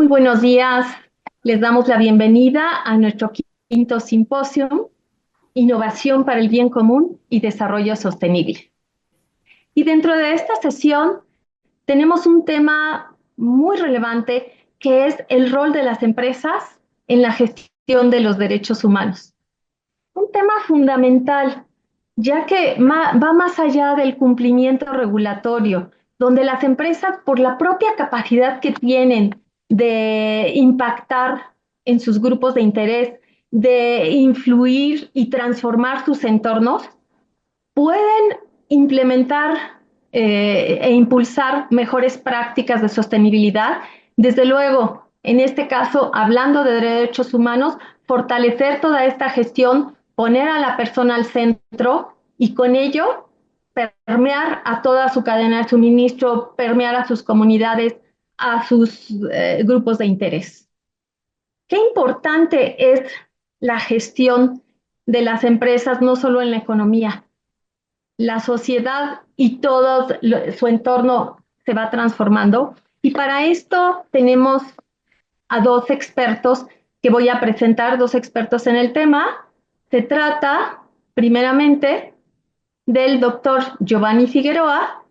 Muy buenos días. Les damos la bienvenida a nuestro quinto simposio, Innovación para el Bien Común y Desarrollo Sostenible. Y dentro de esta sesión tenemos un tema muy relevante que es el rol de las empresas en la gestión de los derechos humanos. Un tema fundamental, ya que va más allá del cumplimiento regulatorio, donde las empresas, por la propia capacidad que tienen de impactar en sus grupos de interés, de influir y transformar sus entornos, pueden implementar e impulsar mejores prácticas de sostenibilidad. Desde luego, en este caso, hablando de derechos humanos, fortalecer toda esta gestión, poner a la persona al centro y con ello permear a toda su cadena de suministro, permear a sus comunidades, a sus grupos de interés. Qué importante es la gestión de las empresas, no solo en la economía. La sociedad y todo su entorno se va transformando. Y para esto tenemos a dos expertos que voy a presentar, dos expertos en el tema. Se trata, primeramente, del doctor Giovanni Figueroa,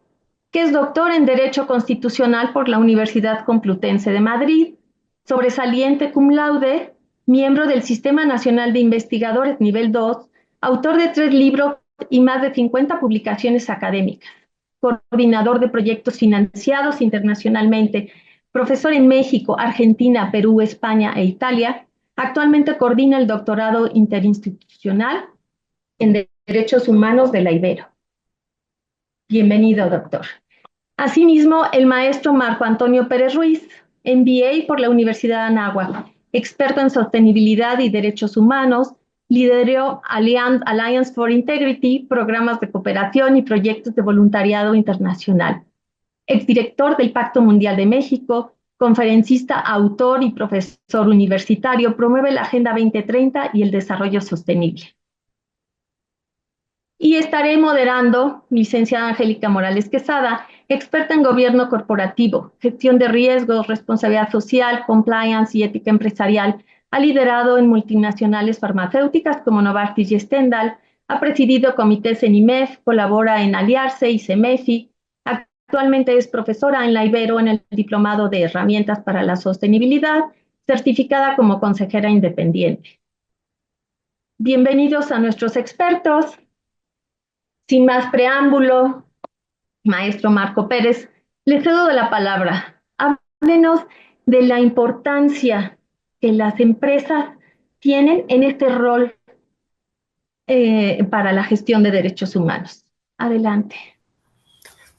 que es doctor en Derecho Constitucional por la Universidad Complutense de Madrid, sobresaliente cum laude, miembro del Sistema Nacional de Investigadores Nivel 2, autor de 3 libros y más de 50 publicaciones académicas, coordinador de proyectos financiados internacionalmente, profesor en México, Argentina, Perú, España e Italia. Actualmente coordina el doctorado interinstitucional en Derechos Humanos de la Ibero. Bienvenido, doctor. Asimismo, el maestro Marco Antonio Pérez Ruiz, MBA por la Universidad de Anáhuac, experto en sostenibilidad y derechos humanos, lideró Alliance for Integrity, programas de cooperación y proyectos de voluntariado internacional. Exdirector del Pacto Mundial de México, conferencista, autor y profesor universitario, promueve la Agenda 2030 y el desarrollo sostenible. Y estaré moderando, licenciada Angélica Morales Quesada, experta en gobierno corporativo, gestión de riesgos, responsabilidad social, compliance y ética empresarial. Ha liderado en multinacionales farmacéuticas como Novartis y Stendhal, ha presidido comités en IMEF, colabora en Aliarse y CEMEFI. Actualmente es profesora en la Ibero en el Diplomado de Herramientas para la Sostenibilidad, certificada como consejera independiente. Bienvenidos a nuestros expertos. Sin más preámbulo, maestro Marco Pérez, le cedo la palabra. Háblenos de la importancia que las empresas tienen en este rol para la gestión de derechos humanos. Adelante.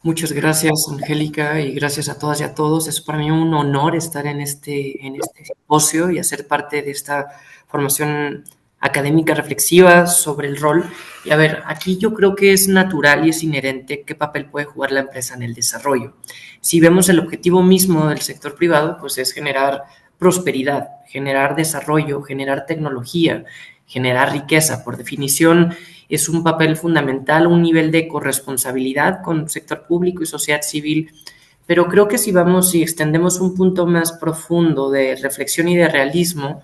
Muchas gracias, Angélica, y gracias a todas y a todos. Es para mí un honor estar en este simposio y hacer parte de esta formación académica reflexiva sobre el rol. Y a ver, aquí yo creo que es natural y es inherente qué papel puede jugar la empresa en el desarrollo. Si vemos el objetivo mismo del sector privado, pues es generar prosperidad, generar desarrollo, generar tecnología, generar riqueza. Por definición, es un papel fundamental, un nivel de corresponsabilidad con sector público y sociedad civil. Pero creo que si extendemos un punto más profundo de reflexión y de realismo,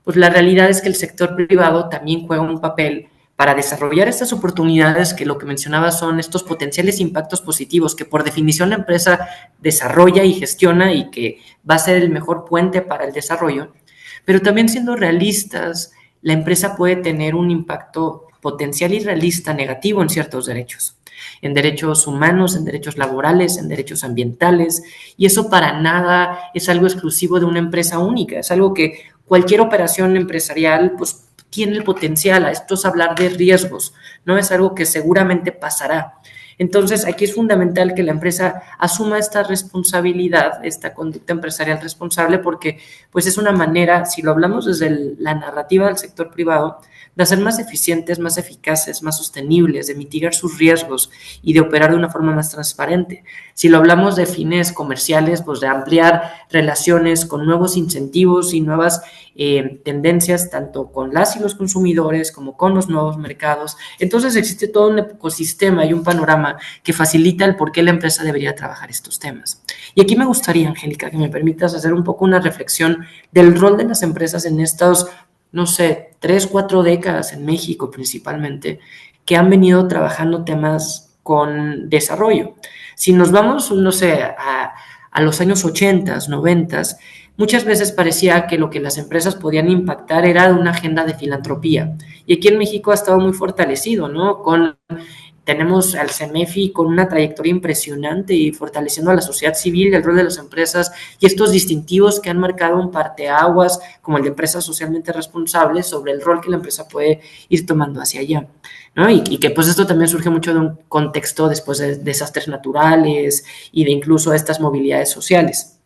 pues la realidad es que el sector privado también juega un papel para desarrollar estas oportunidades que lo que mencionaba son estos potenciales impactos positivos que por definición la empresa desarrolla y gestiona y que va a ser el mejor puente para el desarrollo. Pero también siendo realistas, la empresa puede tener un impacto potencial y realista negativo en ciertos derechos, en derechos humanos, en derechos laborales, en derechos ambientales, y eso para nada es algo exclusivo de una empresa única, es algo que cualquier operación empresarial pues tiene el potencial. Esto es hablar de riesgos, no es algo que seguramente pasará. Entonces, aquí es fundamental que la empresa asuma esta responsabilidad, esta conducta empresarial responsable, porque pues es una manera, si lo hablamos desde la narrativa del sector privado, de hacer más eficientes, más eficaces, más sostenibles, de mitigar sus riesgos y de operar de una forma más transparente. Si lo hablamos de fines comerciales, pues de ampliar relaciones con nuevos incentivos y nuevas tendencias tanto con las y los consumidores como con los nuevos mercados. Entonces existe todo un ecosistema y un panorama que facilita el por qué la empresa debería trabajar estos temas. Y aquí me gustaría, Angélica, que me permitas hacer un poco una reflexión del rol de las empresas en estos, no sé, 3, 4 décadas en México principalmente, que han venido trabajando temas con desarrollo. Si nos vamos, no sé, a los años 80, 90, muchas veces parecía que lo que las empresas podían impactar era una agenda de filantropía. Y aquí en México ha estado muy fortalecido, ¿no? Tenemos al CEMEFI con una trayectoria impresionante y fortaleciendo a la sociedad civil, el rol de las empresas y estos distintivos que han marcado un parteaguas como el de empresas socialmente responsables sobre el rol que la empresa puede ir tomando hacia allá, ¿no? Y que pues esto también surge mucho de un contexto después de desastres naturales y de incluso estas movilidades sociales.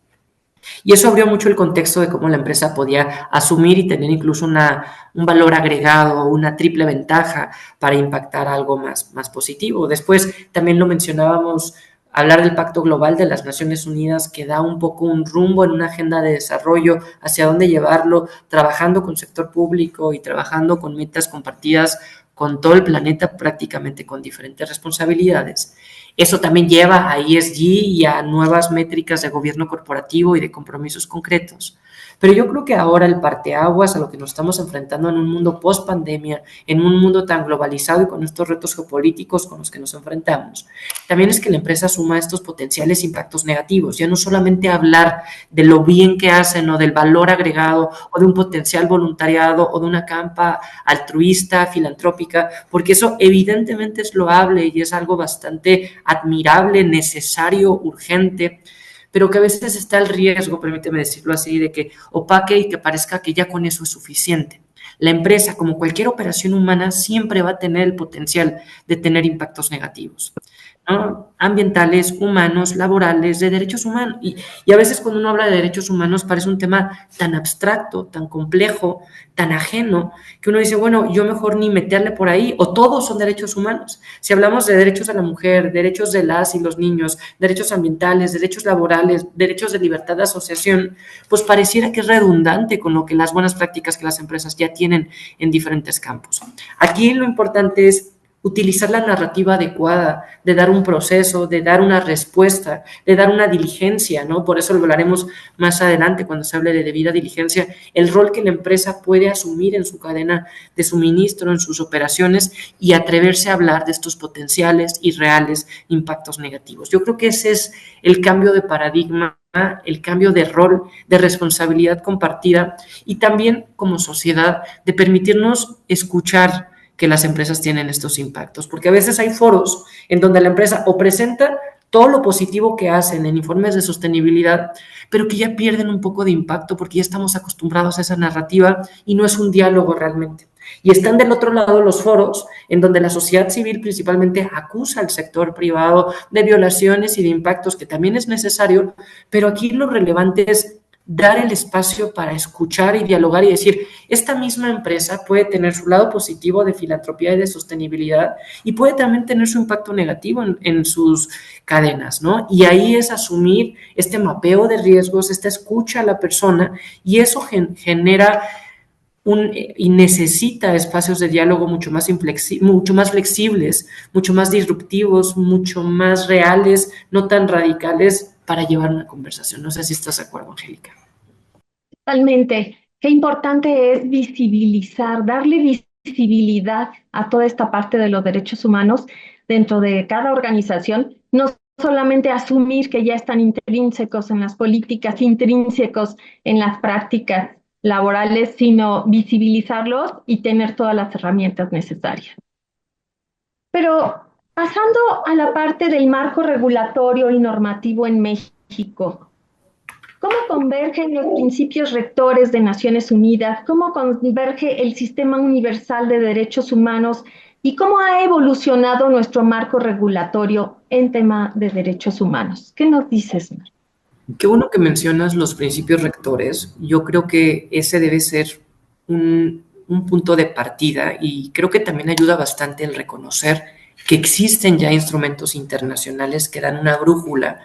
Y eso abrió mucho el contexto de cómo la empresa podía asumir y tener incluso un valor agregado, una triple ventaja para impactar algo más positivo. Después también lo mencionábamos, hablar del Pacto Global de las Naciones Unidas, que da un poco un rumbo en una agenda de desarrollo, hacia dónde llevarlo, trabajando con sector público y trabajando con metas compartidas con todo el planeta, prácticamente con diferentes responsabilidades. Eso también lleva a ESG y a nuevas métricas de gobierno corporativo y de compromisos concretos. Pero yo creo que ahora el parteaguas a lo que nos estamos enfrentando en un mundo post-pandemia, en un mundo tan globalizado y con estos retos geopolíticos con los que nos enfrentamos, también es que la empresa suma estos potenciales impactos negativos. Ya no solamente hablar de lo bien que hacen o del valor agregado o de un potencial voluntariado o de una campa altruista, filantrópica, porque eso evidentemente es loable y es algo bastante admirable, necesario, urgente, pero que a veces está el riesgo, permíteme decirlo así, de que opaque y que parezca que ya con eso es suficiente. La empresa, como cualquier operación humana, siempre va a tener el potencial de tener impactos negativos, ¿no? Ambientales, humanos, laborales, de derechos humanos. Y a veces cuando uno habla de derechos humanos parece un tema tan abstracto, tan complejo, tan ajeno, que uno dice, bueno, yo mejor ni meterle por ahí, o todos son derechos humanos. Si hablamos de derechos de la mujer, derechos de las y los niños, derechos ambientales, derechos laborales, derechos de libertad de asociación, pues pareciera que es redundante con lo que las buenas prácticas que las empresas ya tienen en diferentes campos. Aquí lo importante es utilizar la narrativa adecuada, de dar un proceso, de dar una respuesta, de dar una diligencia, ¿no? Por eso lo hablaremos más adelante cuando se hable de debida diligencia, el rol que la empresa puede asumir en su cadena de suministro, en sus operaciones y atreverse a hablar de estos potenciales y reales impactos negativos. Yo creo que ese es el cambio de paradigma, el cambio de rol, de responsabilidad compartida y también como sociedad de permitirnos escuchar que las empresas tienen estos impactos, porque a veces hay foros en donde la empresa o presenta todo lo positivo que hacen en informes de sostenibilidad, pero que ya pierden un poco de impacto porque ya estamos acostumbrados a esa narrativa y no es un diálogo realmente. Y están del otro lado los foros en donde la sociedad civil principalmente acusa al sector privado de violaciones y de impactos, que también es necesario, pero aquí lo relevante es dar el espacio para escuchar y dialogar y decir, esta misma empresa puede tener su lado positivo de filantropía y de sostenibilidad y puede también tener su impacto negativo en sus cadenas, ¿no? Y ahí es asumir este mapeo de riesgos, esta escucha a la persona y eso genera y necesita espacios de diálogo mucho más flexibles, mucho más disruptivos, mucho más reales, no tan radicales para llevar una conversación. No sé si estás de acuerdo, Angélica. Totalmente. Qué importante es visibilizar, darle visibilidad a toda esta parte de los derechos humanos dentro de cada organización, no solamente asumir que ya están intrínsecos en las políticas, intrínsecos en las prácticas laborales, sino visibilizarlos y tener todas las herramientas necesarias. Pero pasando a la parte del marco regulatorio y normativo en México, ¿cómo convergen los principios rectores de Naciones Unidas? ¿Cómo converge el sistema universal de derechos humanos? ¿Y cómo ha evolucionado nuestro marco regulatorio en tema de derechos humanos? ¿Qué nos dices, Mar? Qué bueno que mencionas los principios rectores. Yo creo que ese debe ser un punto de partida y creo que también ayuda bastante el reconocer que existen ya instrumentos internacionales que dan una brújula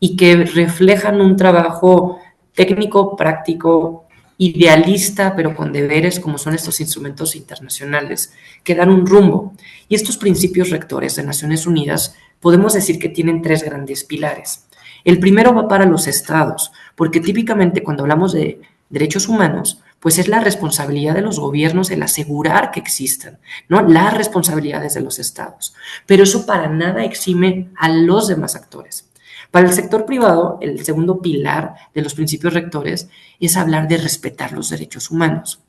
y que reflejan un trabajo técnico, práctico idealista, pero con deberes, como son estos instrumentos internacionales que dan un rumbo. Y estos principios rectores de Naciones Unidas podemos decir que tienen tres grandes pilares. El primero va para los estados, porque típicamente cuando hablamos de derechos humanos, pues es la responsabilidad de los gobiernos el asegurar que existan, ¿no? Las responsabilidades de los estados. Pero eso para nada exime a los demás actores. Para el sector privado, el segundo pilar de los principios rectores es hablar de respetar los derechos humanos.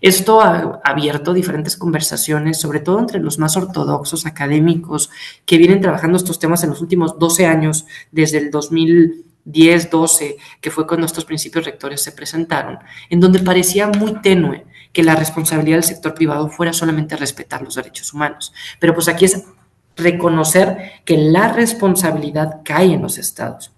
Esto ha abierto diferentes conversaciones, sobre todo entre los más ortodoxos académicos que vienen trabajando estos temas en los últimos 12 años, desde el 2010-12, que fue cuando estos principios rectores se presentaron, en donde parecía muy tenue que la responsabilidad del sector privado fuera solamente respetar los derechos humanos. Pero pues aquí es reconocer que la responsabilidad cae en los estados.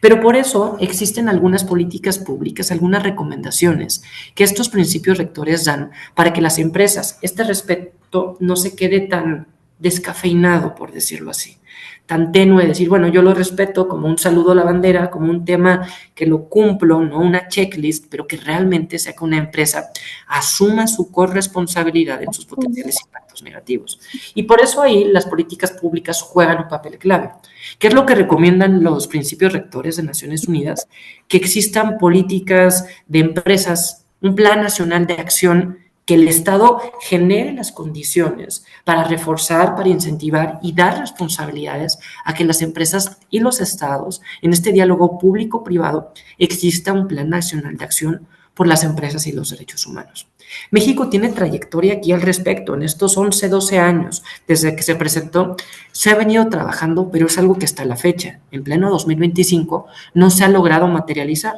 Pero por eso existen algunas políticas públicas, algunas recomendaciones que estos principios rectores dan para que las empresas, este respeto no se quede tan descafeinado, por decirlo así, tan tenue, decir, bueno, yo lo respeto como un saludo a la bandera, como un tema que lo cumplo, no una checklist, pero que realmente sea que una empresa asuma su corresponsabilidad en sus potenciales impactos negativos. Y por eso ahí las políticas públicas juegan un papel clave. ¿Qué es lo que recomiendan los principios rectores de Naciones Unidas? Que existan políticas de empresas, un plan nacional de acción que el Estado genere las condiciones para reforzar, para incentivar y dar responsabilidades a que las empresas y los estados, en este diálogo público-privado, exista un plan nacional de acción por las empresas y los derechos humanos. México tiene trayectoria aquí al respecto. En estos 11, 12 años, desde que se presentó, se ha venido trabajando, pero es algo que hasta la fecha, en pleno 2025, no se ha logrado materializar.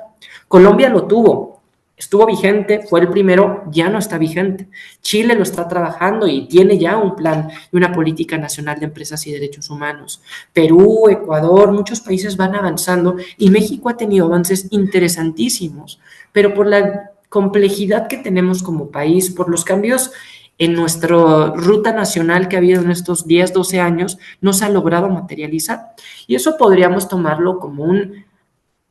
Colombia lo tuvo, estuvo vigente, fue el primero, ya no está vigente. Chile lo está trabajando y tiene ya un plan y una política nacional de empresas y derechos humanos. Perú, Ecuador, muchos países van avanzando y México ha tenido avances interesantísimos, pero por la complejidad que tenemos como país, por los cambios en nuestra ruta nacional que ha habido en estos 10, 12 años, no se ha logrado materializar. Y eso podríamos tomarlo como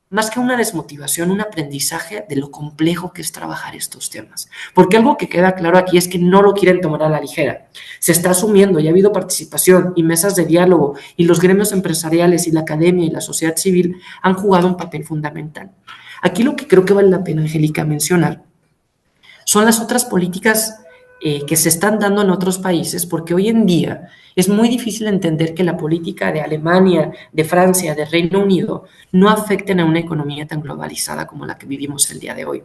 más que una desmotivación, un aprendizaje de lo complejo que es trabajar estos temas. Porque algo que queda claro aquí es que no lo quieren tomar a la ligera. Se está asumiendo y ha habido participación y mesas de diálogo y los gremios empresariales y la academia y la sociedad civil han jugado un papel fundamental. Aquí lo que creo que vale la pena, Angélica, mencionar son las otras políticas que se están dando en otros países, porque hoy en día es muy difícil entender que la política de Alemania, de Francia, de Reino Unido no afecten a una economía tan globalizada como la que vivimos el día de hoy.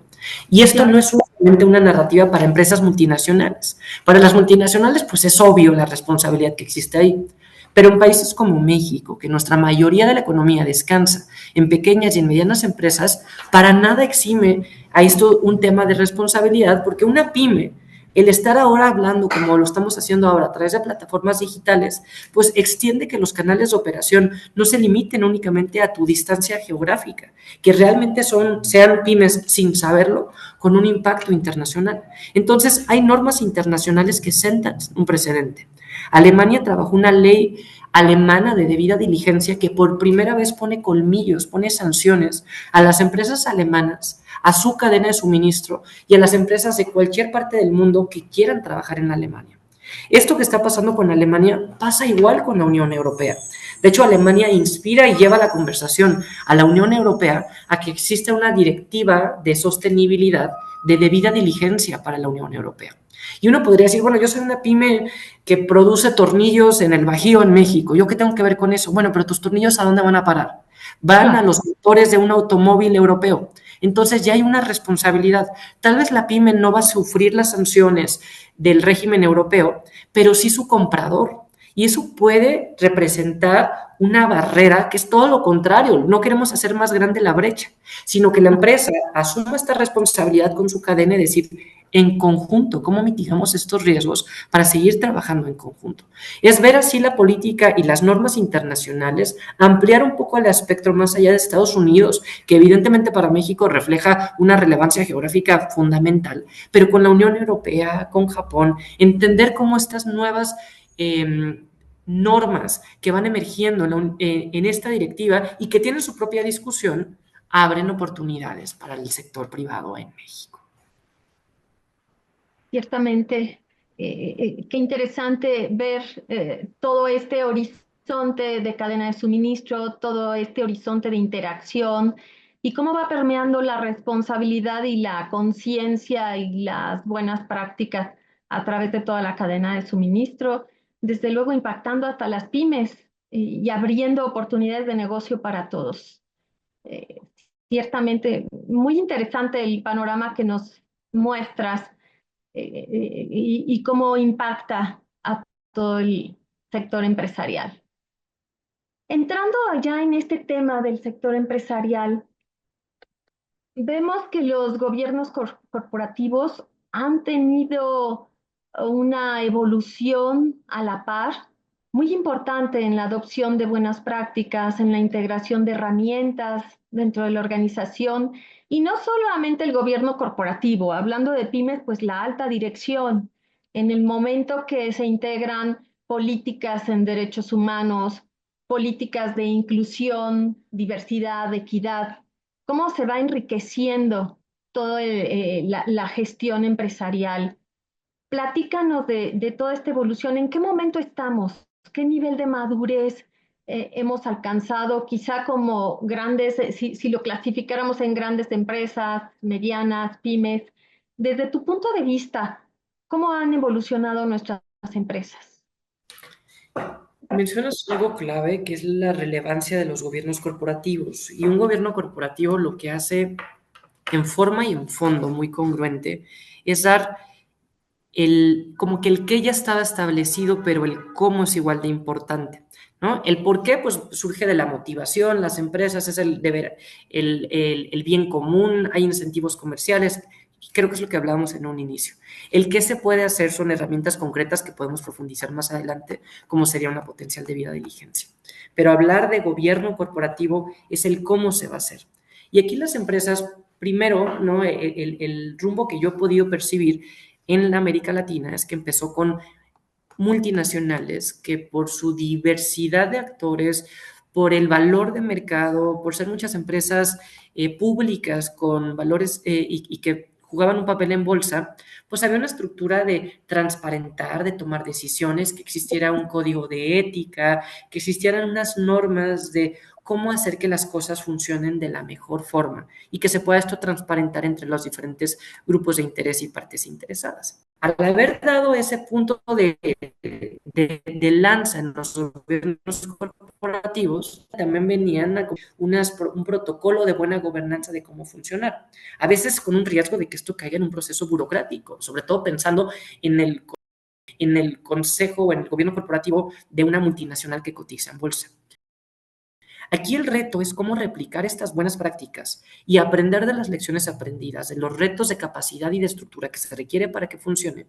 Y esto no es únicamente una narrativa para empresas multinacionales. Para las multinacionales, pues es obvio la responsabilidad que existe ahí. Pero en países como México, que nuestra mayoría de la economía descansa en pequeñas y en medianas empresas, para nada exime a esto un tema de responsabilidad, porque una pyme, el estar ahora hablando como lo estamos haciendo ahora a través de plataformas digitales, pues extiende que los canales de operación no se limiten únicamente a tu distancia geográfica, que realmente sean pymes sin saberlo, con un impacto internacional. Entonces, hay normas internacionales que sentan un precedente. Alemania trabajó una ley alemana de debida diligencia que por primera vez pone colmillos, pone sanciones a las empresas alemanas, a su cadena de suministro y a las empresas de cualquier parte del mundo que quieran trabajar en Alemania. Esto que está pasando con Alemania pasa igual con la Unión Europea. De hecho, Alemania inspira y lleva la conversación a la Unión Europea a que exista una directiva de sostenibilidad de debida diligencia para la Unión Europea. Y uno podría decir, bueno, yo soy una pyme que produce tornillos en el Bajío, en México. ¿Yo qué tengo que ver con eso? Bueno, pero tus tornillos, ¿a dónde van a parar? Van a los motores de un automóvil europeo. Entonces ya hay una responsabilidad. Tal vez la pyme no va a sufrir las sanciones del régimen europeo, pero sí su comprador. Y eso puede representar una barrera que es todo lo contrario. No queremos hacer más grande la brecha, sino que la empresa asuma esta responsabilidad con su cadena y decir, en conjunto, ¿cómo mitigamos estos riesgos para seguir trabajando en conjunto? Es ver así la política y las normas internacionales, ampliar un poco el espectro más allá de Estados Unidos, que evidentemente para México refleja una relevancia geográfica fundamental, pero con la Unión Europea, con Japón, entender cómo estas nuevas normas que van emergiendo en esta directiva y que tienen su propia discusión, abren oportunidades para el sector privado en México. Ciertamente, qué interesante ver todo este horizonte de cadena de suministro, todo este horizonte de interacción y cómo va permeando la responsabilidad y la conciencia y las buenas prácticas a través de toda la cadena de suministro, desde luego impactando hasta las pymes y abriendo oportunidades de negocio para todos. Eh, Ciertamente, muy interesante el panorama que nos muestras y cómo impacta a todo el sector empresarial. Entrando ya en este tema del sector empresarial, vemos que los gobiernos corporativos han tenido una evolución a la par muy importante en la adopción de buenas prácticas, en la integración de herramientas dentro de la organización y no solamente el gobierno corporativo, hablando de pymes, pues la alta dirección, en el momento que se integran políticas en derechos humanos, políticas de inclusión, diversidad, equidad, cómo se va enriqueciendo toda la gestión empresarial. Platícanos de toda esta evolución, ¿en qué momento estamos? ¿Qué nivel de madurez hemos alcanzado? Quizá como grandes, si lo clasificáramos en grandes empresas, medianas, pymes, desde tu punto de vista, ¿cómo han evolucionado nuestras empresas? Mencionas algo clave que es la relevancia de los gobiernos corporativos. Y un gobierno corporativo lo que hace en forma y en fondo muy congruente es dar como que el qué ya estaba establecido, pero el cómo es igual de importante, ¿no? El por qué, pues surge de la motivación, las empresas es el deber, el bien común, hay incentivos comerciales, creo que es lo que hablábamos en un inicio. El qué se puede hacer son herramientas concretas que podemos profundizar más adelante, como sería una potencial debida diligencia. Pero hablar de gobierno corporativo es el cómo se va a hacer. Y aquí las empresas, primero, ¿no? El rumbo que yo he podido percibir en la América Latina es que empezó con multinacionales que por su diversidad de actores, por el valor de mercado, por ser muchas empresas públicas con valores y que jugaban un papel en bolsa, pues había una estructura de transparentar, de tomar decisiones, que existiera un código de ética, que existieran unas normas de cómo hacer que las cosas funcionen de la mejor forma y que se pueda esto transparentar entre los diferentes grupos de interés y partes interesadas. Al haber dado ese punto de lanza en los gobiernos corporativos, también venían un protocolo de buena gobernanza de cómo funcionar. A veces con un riesgo de que esto caiga en un proceso burocrático, sobre todo pensando en el consejo o en el gobierno corporativo de una multinacional que cotiza en bolsa. Aquí el reto es cómo replicar estas buenas prácticas y aprender de las lecciones aprendidas, de los retos de capacidad y de estructura que se requiere para que funcione,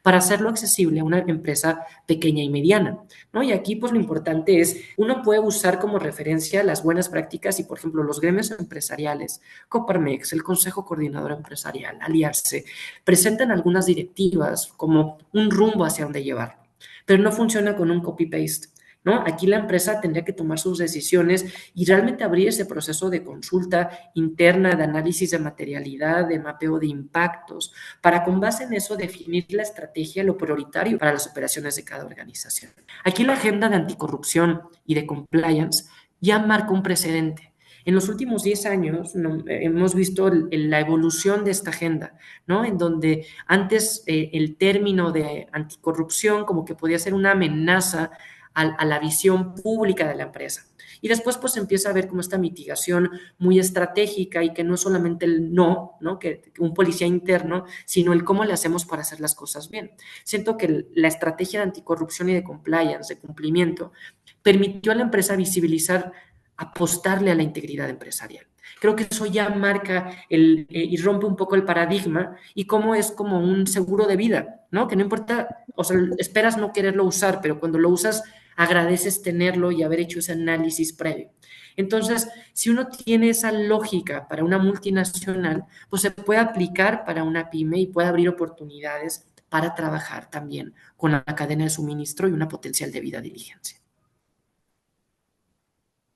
para hacerlo accesible a una empresa pequeña y mediana, ¿no? Y aquí, pues lo importante es, uno puede usar como referencia las buenas prácticas y, por ejemplo, los gremios empresariales, Coparmex, el Consejo Coordinador Empresarial, Aliarse, presentan algunas directivas como un rumbo hacia dónde llevarlo, pero no funciona con un copy-paste. ¿No? Aquí la empresa tendría que tomar sus decisiones y realmente abrir ese proceso de consulta interna, de análisis de materialidad, de mapeo de impactos, para con base en eso definir la estrategia, lo prioritario para las operaciones de cada organización. Aquí la agenda de anticorrupción y de compliance ya marca un precedente. En los últimos 10 años hemos visto la evolución de esta agenda, ¿no? En donde antes el término de anticorrupción como que podía ser una amenaza a la visión pública de la empresa. Y después pues empieza a ver como esta mitigación muy estratégica y que no es solamente el no, ¿no? Que un policía interno, sino el cómo le hacemos para hacer las cosas bien. Siento que la estrategia de anticorrupción y de compliance, de cumplimiento, permitió a la empresa visibilizar, apostarle a la integridad empresarial. Creo que eso ya marca y rompe un poco el paradigma y cómo es como un seguro de vida, ¿no? Que no importa, o sea, esperas no quererlo usar, pero cuando lo usas agradeces tenerlo y haber hecho ese análisis previo. Entonces, si uno tiene esa lógica para una multinacional, pues se puede aplicar para una pyme y puede abrir oportunidades para trabajar también con la cadena de suministro y una potencial debida diligencia.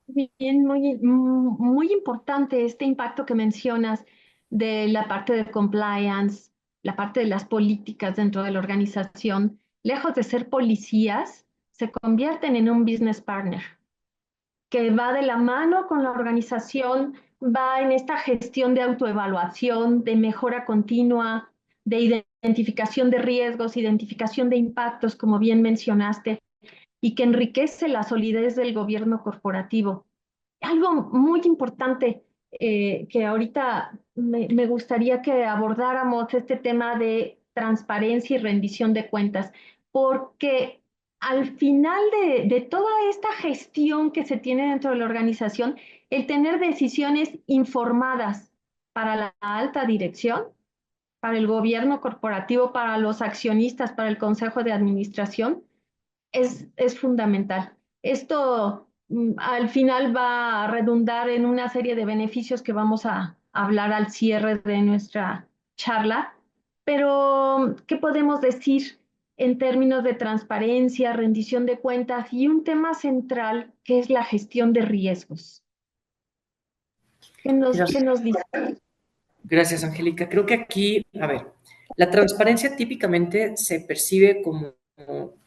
Bien, muy importante este impacto que mencionas de la parte de compliance. la parte de las políticas dentro de la organización, lejos de ser policías, se convierten en un business partner que va de la mano con la organización, va en esta gestión de autoevaluación, de mejora continua, de identificación de riesgos, identificación de impactos, como bien mencionaste, y que enriquece la solidez del gobierno corporativo. Algo muy importante que ahorita me gustaría que abordáramos este tema de transparencia y rendición de cuentas, porque al final de toda esta gestión que se tiene dentro de la organización, el tener decisiones informadas para la alta dirección, para el gobierno corporativo, para los accionistas, para el consejo de administración, es fundamental. Esto al final va a redundar en una serie de beneficios que vamos a hablar al cierre de nuestra charla, pero ¿qué podemos decir en términos de transparencia, rendición de cuentas y un tema central que es la gestión de riesgos? ¿Qué nos dice? Gracias, Angélica. Creo que aquí, a ver, la transparencia típicamente se percibe como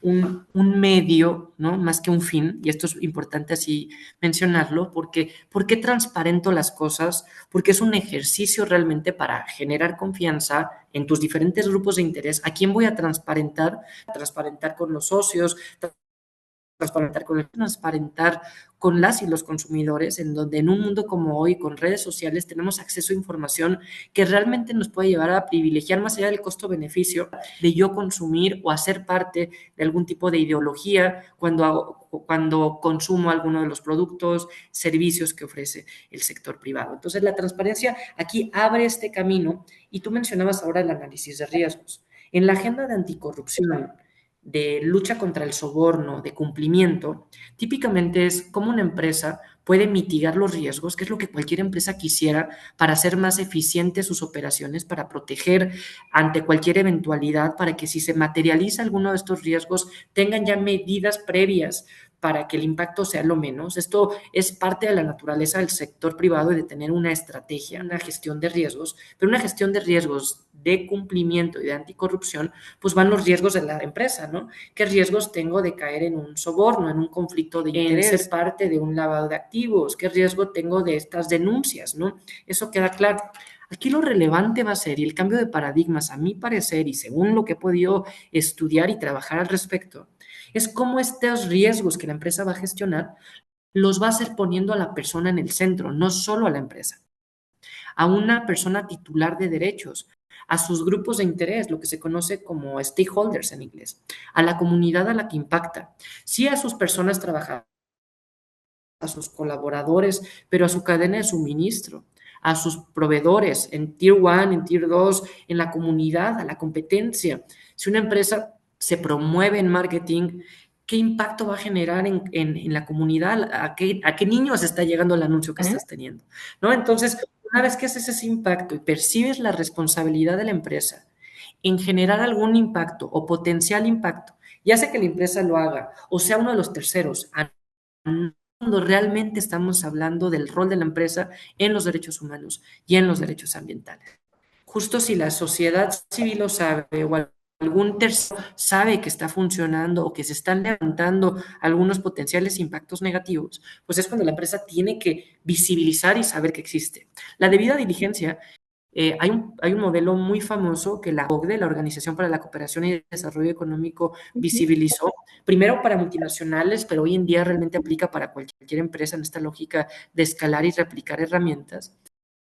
un medio, ¿no? Más que un fin, y esto es importante así mencionarlo, porque ¿por qué transparento las cosas? Porque es un ejercicio realmente para generar confianza en tus diferentes grupos de interés. ¿A quién voy a transparentar? Transparentar con los socios, transparentar con las y los consumidores, en donde en un mundo como hoy, con redes sociales, tenemos acceso a información que realmente nos puede llevar a privilegiar más allá del costo-beneficio de yo consumir o hacer parte de algún tipo de ideología cuando consumo alguno de los productos, servicios que ofrece el sector privado. Entonces, la transparencia aquí abre este camino y tú mencionabas ahora el análisis de riesgos. En la agenda de anticorrupción, de lucha contra el soborno, de cumplimiento, típicamente es cómo una empresa puede mitigar los riesgos, que es lo que cualquier empresa quisiera para hacer más eficientes sus operaciones, para proteger ante cualquier eventualidad, para que si se materializa alguno de estos riesgos, tengan ya medidas previas para que el impacto sea lo menos. Esto es parte de la naturaleza del sector privado y de tener una estrategia, una gestión de riesgos, pero una gestión de riesgos de cumplimiento y de anticorrupción, pues van los riesgos de la empresa, ¿no? ¿Qué riesgos tengo de caer en un soborno, en un conflicto de interés, en ser parte de un lavado de activos? ¿Qué riesgo tengo de estas denuncias, ¿no? Eso queda claro. Aquí lo relevante va a ser, y el cambio de paradigmas, a mi parecer, y según lo que he podido estudiar y trabajar al respecto, es cómo estos riesgos que la empresa va a gestionar los va a hacer poniendo a la persona en el centro, no solo a la empresa, a una persona titular de derechos, a sus grupos de interés, lo que se conoce como stakeholders en inglés, a la comunidad a la que impacta, sí a sus personas trabajadoras, a sus colaboradores, pero a su cadena de suministro, a sus proveedores en Tier 1, en Tier 2, en la comunidad, a la competencia. Si una empresa se promueve en marketing, ¿qué impacto va a generar en la comunidad? ¿A qué niños está llegando el anuncio que estás teniendo? ¿No? Entonces, una vez que haces ese impacto y percibes la responsabilidad de la empresa en generar algún impacto o potencial impacto, ya sea que la empresa lo haga o sea uno de los terceros, cuando realmente estamos hablando del rol de la empresa en los derechos humanos y en los derechos ambientales. Justo si la sociedad civil lo sabe o algún tercero sabe que está funcionando o que se están levantando algunos potenciales impactos negativos, pues es cuando la empresa tiene que visibilizar y saber que existe. La debida diligencia, hay un modelo muy famoso que la OCDE, la Organización para la Cooperación y el Desarrollo Económico, visibilizó, primero para multinacionales, pero hoy en día realmente aplica para cualquier empresa en esta lógica de escalar y replicar herramientas,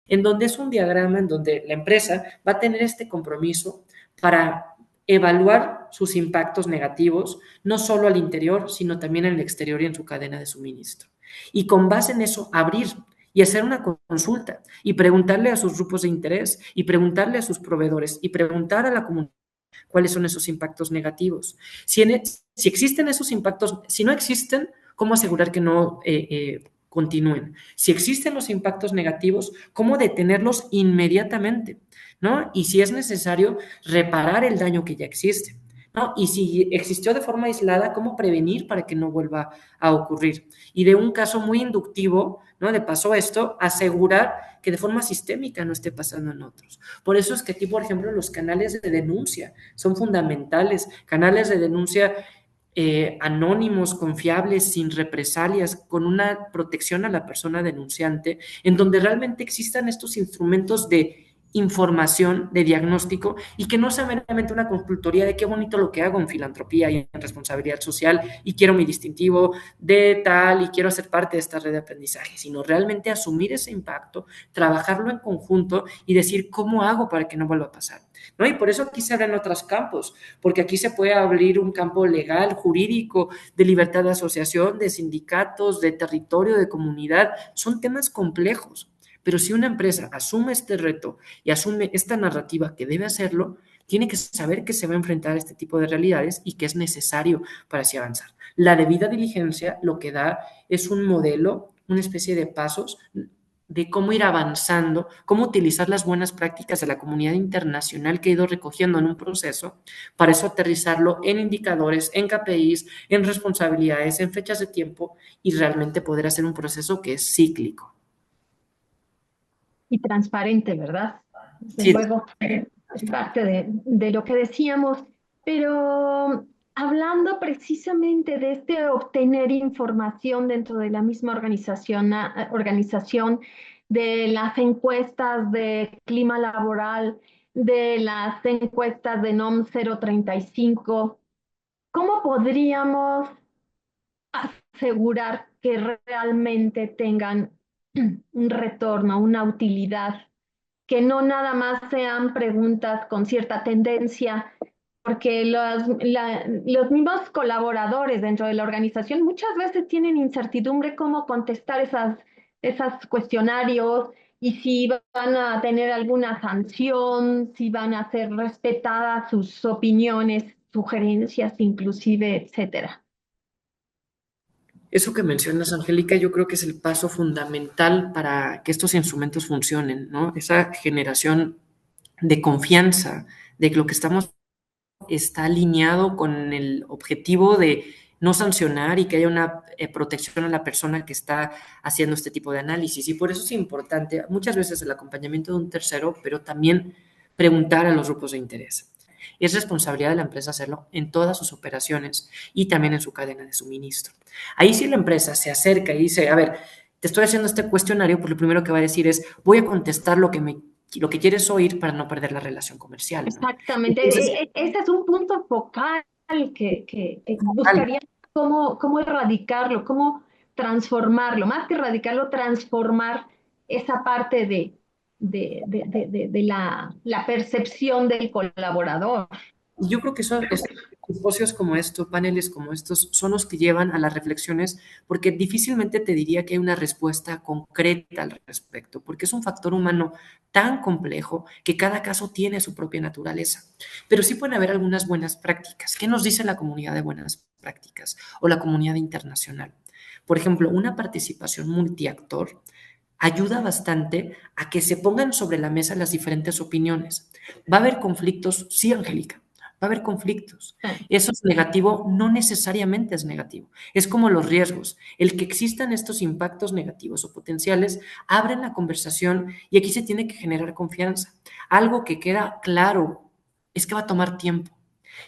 en donde es un diagrama en donde la empresa va a tener este compromiso para evaluar sus impactos negativos, no solo al interior, sino también en el exterior y en su cadena de suministro. Y con base en eso, abrir y hacer una consulta y preguntarle a sus grupos de interés y preguntarle a sus proveedores y preguntar a la comunidad cuáles son esos impactos negativos. Si existen esos impactos, si no existen, ¿cómo asegurar que no continúen? Si existen los impactos negativos, ¿cómo detenerlos inmediatamente? ¿No? Y si es necesario, reparar el daño que ya existe. ¿no? Y si existió de forma aislada, ¿cómo prevenir para que no vuelva a ocurrir? Y de un caso muy inductivo, ¿no? De pasó esto, asegurar que de forma sistémica no esté pasando en otros. Por eso es que aquí, por ejemplo, los canales de denuncia son fundamentales, canales de denuncia anónimos, confiables, sin represalias, con una protección a la persona denunciante, en donde realmente existan estos instrumentos de información, de diagnóstico, y que no sea meramente una consultoría de qué bonito lo que hago en filantropía y en responsabilidad social y quiero mi distintivo de tal y quiero ser parte de esta red de aprendizaje, sino realmente asumir ese impacto, trabajarlo en conjunto y decir cómo hago para que no vuelva a pasar. ¿No? Y por eso aquí se abren otros campos, porque aquí se puede abrir un campo legal, jurídico, de libertad de asociación, de sindicatos, de territorio, de comunidad. Son temas complejos, pero si una empresa asume este reto y asume esta narrativa que debe hacerlo, tiene que saber que se va a enfrentar a este tipo de realidades y que es necesario para así avanzar. La debida diligencia lo que da es un modelo, una especie de pasos de cómo ir avanzando, cómo utilizar las buenas prácticas de la comunidad internacional que he ido recogiendo en un proceso, para eso aterrizarlo en indicadores, en KPIs, en responsabilidades, en fechas de tiempo y realmente poder hacer un proceso que es cíclico. Y transparente, ¿verdad? Desde Sí, luego, es parte de lo que decíamos, pero hablando precisamente de este obtener información dentro de la misma organización, de las encuestas de clima laboral, de las encuestas de NOM 035, ¿cómo podríamos asegurar que realmente tengan un retorno, una utilidad, que no nada más sean preguntas con cierta tendencia, porque los mismos colaboradores dentro de la organización muchas veces tienen incertidumbre cómo contestar esas cuestionarios y si van a tener alguna sanción, si van a ser respetadas sus opiniones, sugerencias, inclusive, etcétera. eso que mencionas, Angélica, yo creo que es el paso fundamental para que estos instrumentos funcionen, ¿no? Esa generación de confianza, de que lo que estamos está alineado con el objetivo de no sancionar y que haya una protección a la persona que está haciendo este tipo de análisis. Y por eso es importante muchas veces el acompañamiento de un tercero, pero también preguntar a los grupos de interés. Es responsabilidad de la empresa hacerlo en todas sus operaciones y también en su cadena de suministro. Ahí si la empresa se acerca y dice, a ver, te estoy haciendo este cuestionario, pues lo primero que va a decir es, voy a contestar lo que quieres oír para no perder la relación comercial, ¿no? Exactamente, Entonces, ese es un punto focal que al- buscaría cómo erradicarlo, cómo transformarlo, más que erradicarlo, transformar esa parte de la percepción del colaborador. y yo creo que estos simposios como estos, paneles como estos, son los que llevan a las reflexiones, porque difícilmente te diría que hay una respuesta concreta al respecto, porque es un factor humano tan complejo que cada caso tiene su propia naturaleza. Pero sí pueden haber algunas buenas prácticas. ¿Qué nos dice la comunidad de buenas prácticas o la comunidad internacional? Por ejemplo, una participación multiactor ayuda bastante a que se pongan sobre la mesa las diferentes opiniones. ¿Va a haber conflictos? Sí, Angélica, va a haber conflictos. Eso es negativo, no necesariamente es negativo. Es como los riesgos. El que existan estos impactos negativos o potenciales abren la conversación y aquí se tiene que generar confianza. Algo que queda claro es que va a tomar tiempo.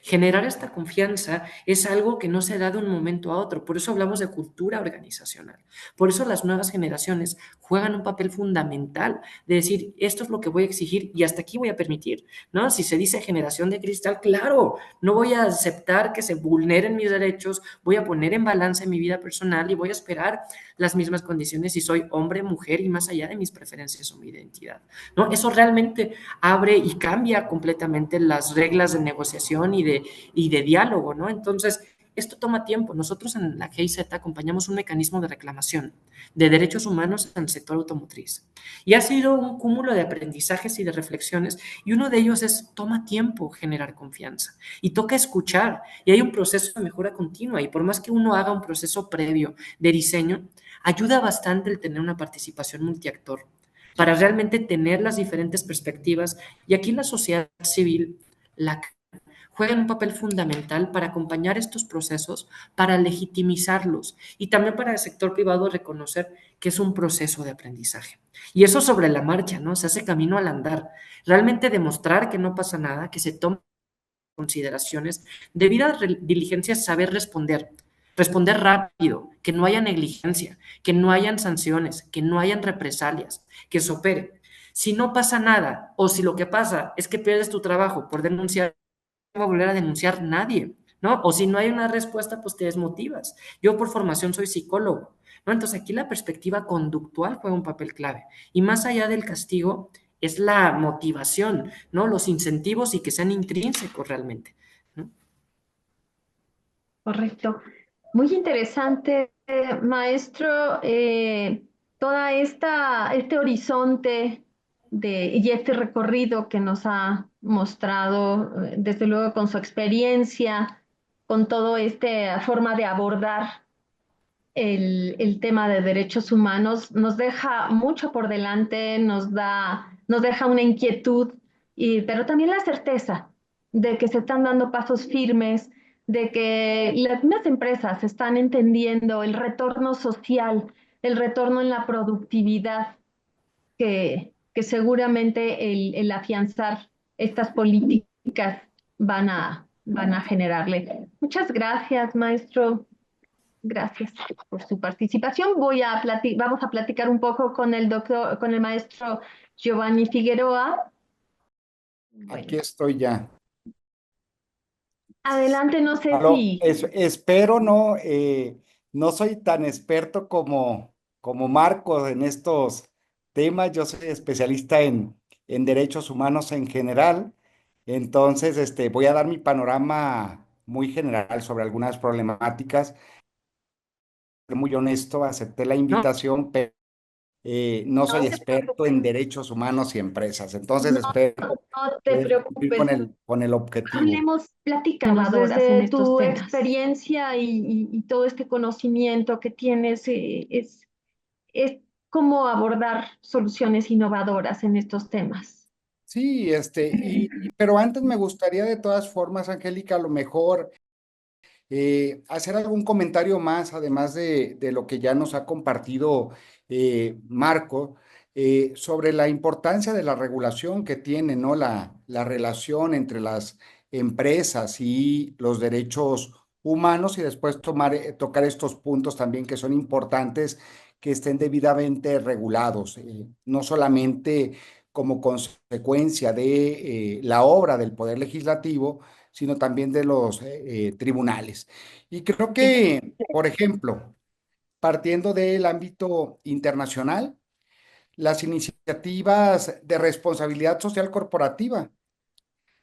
Generar esta confianza es algo que no se da de un momento a otro. Por eso hablamos de cultura organizacional. Por eso las nuevas generaciones juegan un papel fundamental de decir, esto es lo que voy a exigir y hasta aquí voy a permitir, ¿no? Si se dice generación de cristal, claro, no voy a aceptar que se vulneren mis derechos, voy a poner en balance mi vida personal y voy a esperar las mismas condiciones si soy hombre, mujer y más allá de mis preferencias o mi identidad, ¿no? Eso realmente abre y cambia completamente las reglas de negociación y de diálogo, ¿no? Entonces, esto toma tiempo. Nosotros en la GIZ acompañamos un mecanismo de reclamación de derechos humanos en el sector automotriz. Y ha sido un cúmulo de aprendizajes y de reflexiones, y uno de ellos es, toma tiempo generar confianza, y toca escuchar, y hay un proceso de mejora continua, y por más que uno haga un proceso previo de diseño, ayuda bastante el tener una participación multiactor para realmente tener las diferentes perspectivas, y aquí la sociedad civil, la juegan un papel fundamental para acompañar estos procesos, para legitimizarlos y también para el sector privado reconocer que es un proceso de aprendizaje. Y eso sobre la marcha, ¿no? Se hace camino al andar. Realmente demostrar que no pasa nada, que se toman consideraciones, debida diligencia, saber responder. Responder rápido, que no haya negligencia, que no hayan sanciones, que no hayan represalias, que se opere. Si no pasa nada, o si lo que pasa es que pierdes tu trabajo por denunciar, no va a volver a denunciar nadie, ¿no? O si no hay una respuesta, pues te desmotivas. Yo por formación soy psicólogo, ¿no? Entonces aquí la perspectiva conductual juega un papel clave. Y más allá del castigo, es la motivación, ¿no? Los incentivos y que sean intrínsecos realmente, ¿no? Correcto. Muy interesante, maestro, toda este horizonte y este recorrido que nos ha mostrado, desde luego con su experiencia, con toda esta forma de abordar el tema de derechos humanos, nos deja mucho por delante, nos deja una inquietud, pero también la certeza de que se están dando pasos firmes, de que las mismas empresas están entendiendo el retorno social, el retorno en la productividad, que seguramente el afianzar estas políticas van a generarle. Muchas gracias, maestro. Gracias por su participación. Vamos a platicar un poco con con el maestro Giovanni Figueroa. Aquí Bueno, estoy ya. adelante, no sé Aló, si espero no soy tan experto como Marco en estos temas. Yo soy especialista en derechos humanos en general. Entonces, voy a dar mi panorama muy general sobre algunas problemáticas. Muy honesto, acepté la No, invitación, pero no no soy se experto preocupe, en derechos humanos y empresas. Entonces, no, espero no te poder cumplir preocupes. con el objetivo. Hablemos, platícanos desde tu experiencia y todo este conocimiento que tienes, es cómo abordar soluciones innovadoras en estos temas. Sí, pero antes me gustaría de todas formas, Angélica, a lo mejor hacer algún comentario más, además de lo que ya nos ha compartido Marco, sobre la importancia de la regulación que tiene, ¿no? La relación entre las empresas y los derechos humanos y después tocar estos puntos también que son importantes que estén debidamente regulados, no solamente como consecuencia de la obra del Poder Legislativo, sino también de los tribunales. Y creo que, por ejemplo, partiendo del ámbito internacional, las iniciativas de responsabilidad social corporativa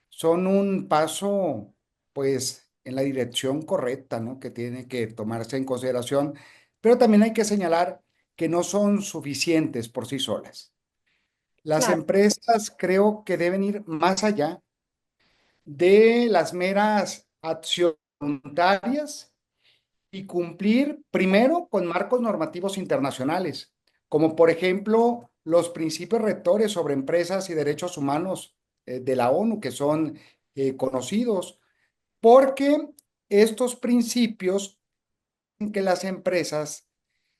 son un paso, pues, en la dirección correcta, ¿no? Que tiene que tomarse en consideración, pero también hay que señalar que no son suficientes por sí solas. Las Claro, empresas creo que deben ir más allá de las meras acciones voluntarias y cumplir primero con marcos normativos internacionales, como por ejemplo los principios rectores sobre empresas y derechos humanos de la ONU, que son conocidos, porque estos principios en que las empresas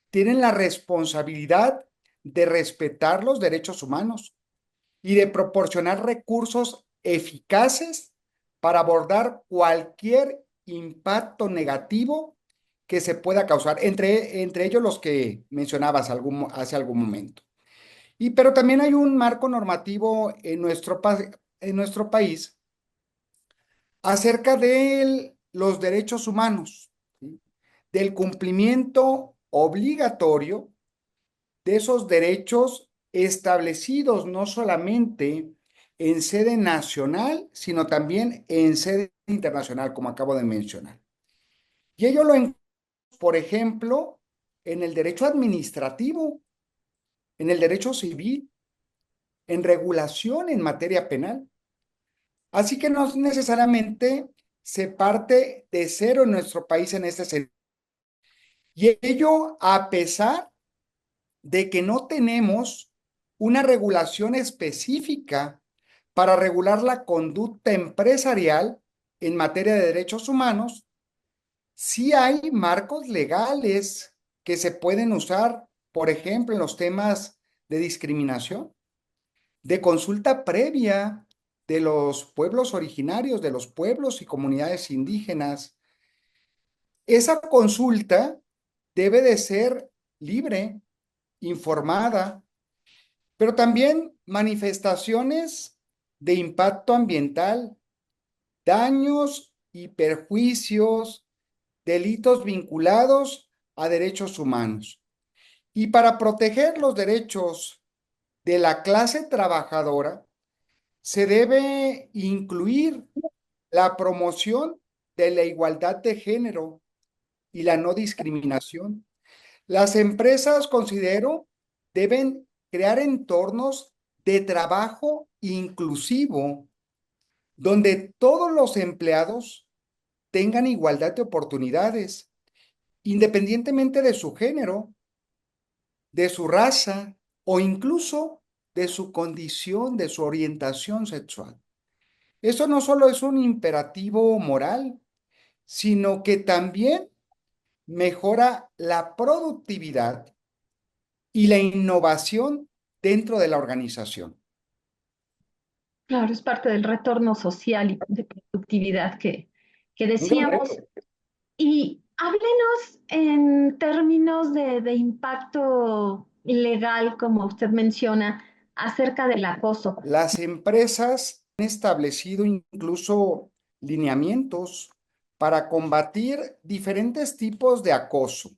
tienen la responsabilidad de respetar los derechos humanos y de proporcionar recursos eficaces para abordar cualquier impacto negativo que se pueda causar, entre ellos los que mencionabas hace algún momento. Pero también hay un marco normativo en nuestro país acerca de los derechos humanos, ¿sí? Del cumplimiento obligatorio de esos derechos establecidos no solamente en sede nacional, sino también en sede internacional, como acabo de mencionar. Y ello lo encontramos, por ejemplo, en el derecho administrativo, en el derecho civil, en regulación en materia penal. Así que no necesariamente se parte de cero en nuestro país en este sentido. Y ello a pesar de que no tenemos una regulación específica para regular la conducta empresarial en materia de derechos humanos, sí hay marcos legales que se pueden usar, por ejemplo, en los temas de discriminación, de consulta previa de los pueblos originarios, de los pueblos y comunidades indígenas. Esa consulta debe de ser libre, informada, pero también manifestaciones de impacto ambiental, daños y perjuicios, delitos vinculados a derechos humanos. Y para proteger los derechos de la clase trabajadora, se debe incluir la promoción de la igualdad de género y la no discriminación. Las empresas, considero, deben crear entornos de trabajo inclusivo, donde todos los empleados tengan igualdad de oportunidades, independientemente de su género, de su raza o incluso de su condición, de su orientación sexual. Eso no solo es un imperativo moral, sino que también mejora la productividad y la innovación dentro de la organización. Claro, es parte del retorno social y de productividad que Un gran decíamos. reto. Y háblenos en términos de impacto legal, como usted menciona, acerca del acoso. Las empresas han establecido incluso lineamientos para combatir diferentes tipos de acoso.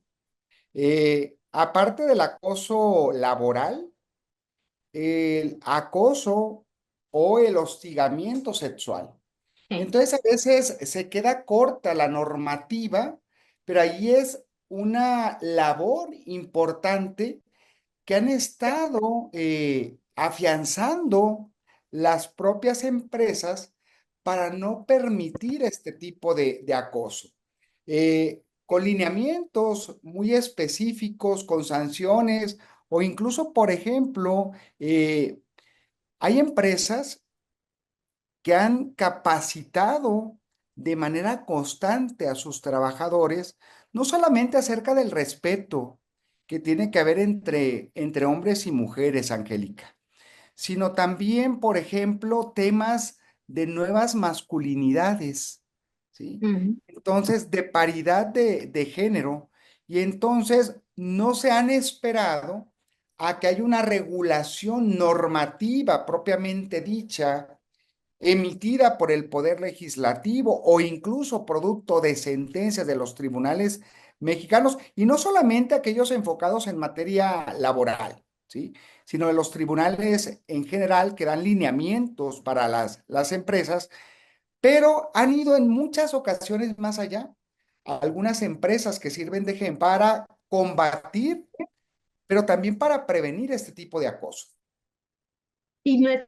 Aparte del acoso laboral, el acoso o el hostigamiento sexual. Sí. Entonces, a veces se queda corta la normativa, pero ahí es una labor importante que han estado afianzando las propias empresas para no permitir este tipo de acoso. Con lineamientos muy específicos, con sanciones o incluso, por ejemplo, hay empresas que han capacitado de manera constante a sus trabajadores, no solamente acerca del respeto que tiene que haber entre hombres y mujeres, Angélica, sino también, por ejemplo, temas de nuevas masculinidades, ¿sí? Mm. Entonces, de paridad de género, y entonces no se han esperado a que haya una regulación normativa propiamente dicha emitida por el Poder Legislativo o incluso producto de sentencias de los tribunales mexicanos, y no solamente aquellos enfocados en materia laboral, ¿sí? Sino de los tribunales en general que dan lineamientos para las empresas, pero han ido en muchas ocasiones más allá. Algunas empresas que sirven de ejemplo para combatir, pero también para prevenir este tipo de acoso. Y nuestras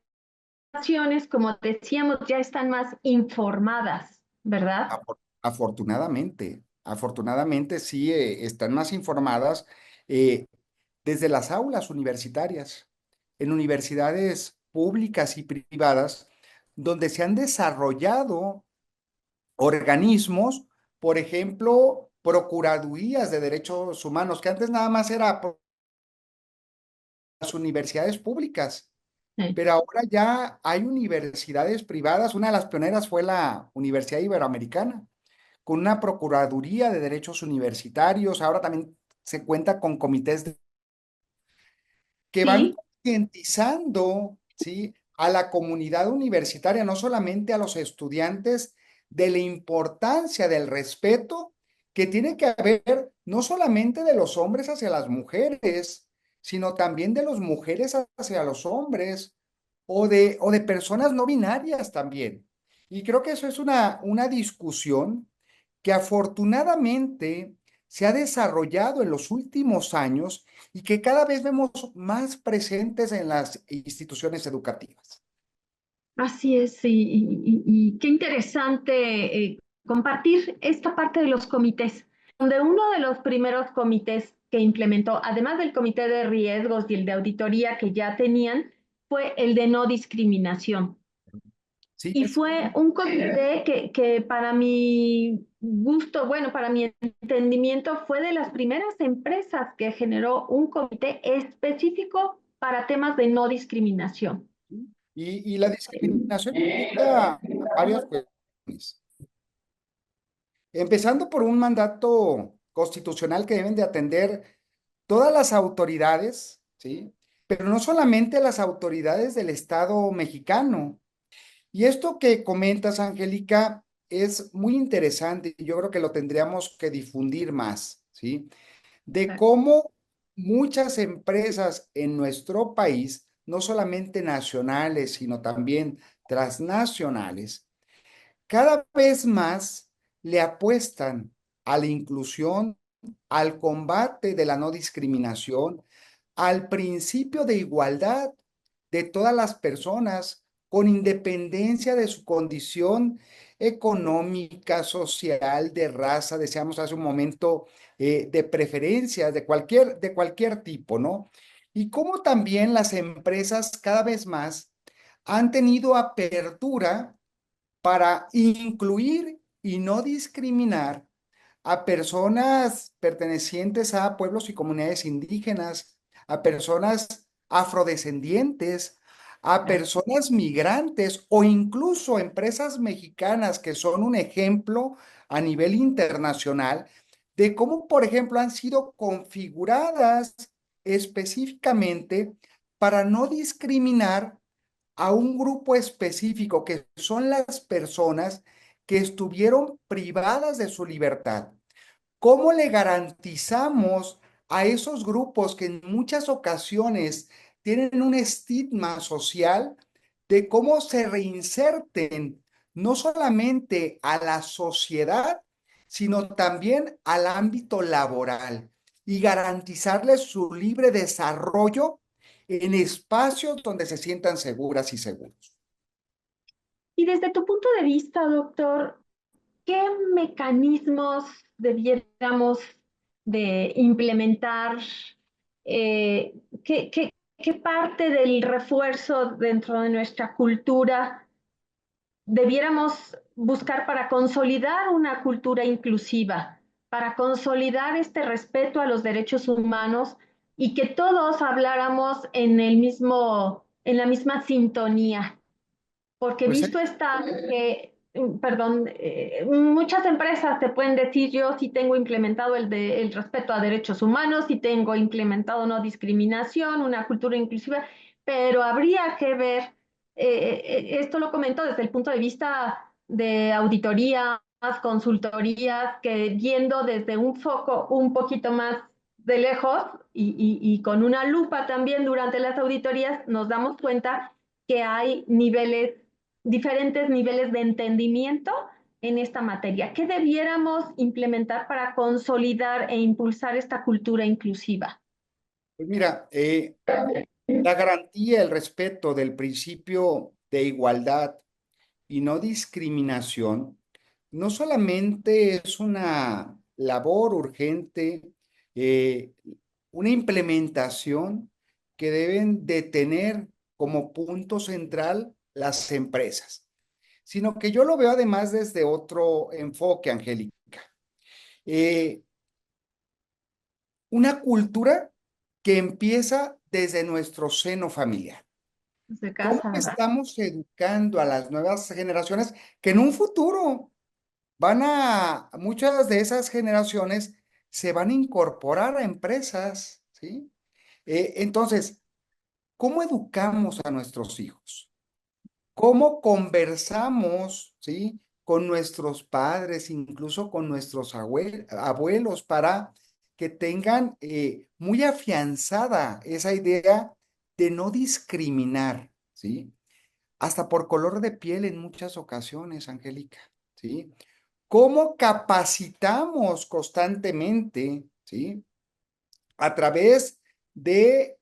naciones, como decíamos, ya están más informadas, ¿verdad? Afortunadamente sí, están más informadas eh, desde las aulas universitarias, en universidades públicas y privadas, donde se han desarrollado organismos, por ejemplo, procuradurías de derechos humanos, que antes nada más era por las universidades públicas, Sí. pero ahora ya hay universidades privadas. Una de las pioneras fue la Universidad Iberoamericana, con una Procuraduría de Derechos Universitarios. Ahora también se cuenta con comités que van Sí, concientizando, ¿sí?, a la comunidad universitaria, no solamente a los estudiantes, de la importancia del respeto que tiene que haber no solamente de los hombres hacia las mujeres, sino también de las mujeres hacia los hombres o de personas no binarias también. Y creo que eso es una discusión que afortunadamente se ha desarrollado en los últimos años y que cada vez vemos más presentes en las instituciones educativas. así es. Y qué interesante compartir esta parte de los comités, donde uno de los primeros comités que implementó, además del comité de riesgos y el de auditoría que ya tenían, fue el de no discriminación. Sí, Y fue un comité que para mi gusto, bueno, para mi entendimiento, fue de las primeras empresas que generó un comité específico para temas de no discriminación. y la discriminación implica varias cuestiones. Empezando por un mandato constitucional que deben de atender todas las autoridades, ¿sí? Pero no solamente las autoridades del Estado mexicano. Y esto que comentas, Angélica, es muy interesante y yo creo que lo tendríamos que difundir más, ¿sí? De cómo muchas empresas en nuestro país, no solamente nacionales, sino también transnacionales, cada vez más le apuestan a la inclusión, al combate de la no discriminación, al principio de igualdad de todas las personas, con independencia de su condición económica, social, de raza, decíamos hace un momento, de preferencias, de cualquier tipo, ¿no? Y cómo también las empresas cada vez más han tenido apertura para incluir y no discriminar a personas pertenecientes a pueblos y comunidades indígenas, a personas afrodescendientes, a personas migrantes o incluso empresas mexicanas que son un ejemplo a nivel internacional de cómo, por ejemplo, han sido configuradas específicamente para no discriminar a un grupo específico que son las personas que estuvieron privadas de su libertad. ¿Cómo le garantizamos a esos grupos que en muchas ocasiones tienen un estigma social de cómo se reinserten no solamente a la sociedad, sino también al ámbito laboral y garantizarles su libre desarrollo en espacios donde se sientan seguras y seguros? Y desde tu punto de vista, doctor, ¿qué mecanismos debiéramos de implementar? Eh, ¿qué parte del refuerzo dentro de nuestra cultura debiéramos buscar para consolidar una cultura inclusiva, para consolidar este respeto a los derechos humanos y que todos habláramos en la misma sintonía? Porque Pues visto está que, perdón, muchas empresas te pueden decir yo sí tengo implementado el respeto a derechos humanos, sí tengo implementado no discriminación, una cultura inclusiva, pero habría que ver, esto lo comento desde el punto de vista de auditorías, consultorías, que viendo desde un foco un poquito más de lejos y con una lupa también durante las auditorías, nos damos cuenta que hay diferentes niveles de entendimiento en esta materia. ¿Qué debiéramos implementar para consolidar e impulsar esta cultura inclusiva? mira, la garantía, el respeto del principio de igualdad y no discriminación no solamente es una labor urgente, eh, una implementación que deben de tener como punto central las empresas, sino que yo lo veo además desde otro enfoque, Angélica. Eh, una cultura que empieza desde nuestro seno familiar. Desde ¿Cómo casa, ¿verdad? estamos educando a las nuevas generaciones que en un futuro muchas de esas generaciones se van a incorporar a empresas, ¿sí? Entonces, ¿cómo educamos a nuestros hijos? ¿Cómo conversamos, ¿sí? Con nuestros padres, incluso con nuestros abuelos, para que tengan muy afianzada esa idea de no discriminar, ¿sí? Hasta por color de piel en muchas ocasiones, Angélica, ¿sí? ¿Cómo capacitamos constantemente, ¿sí? A través de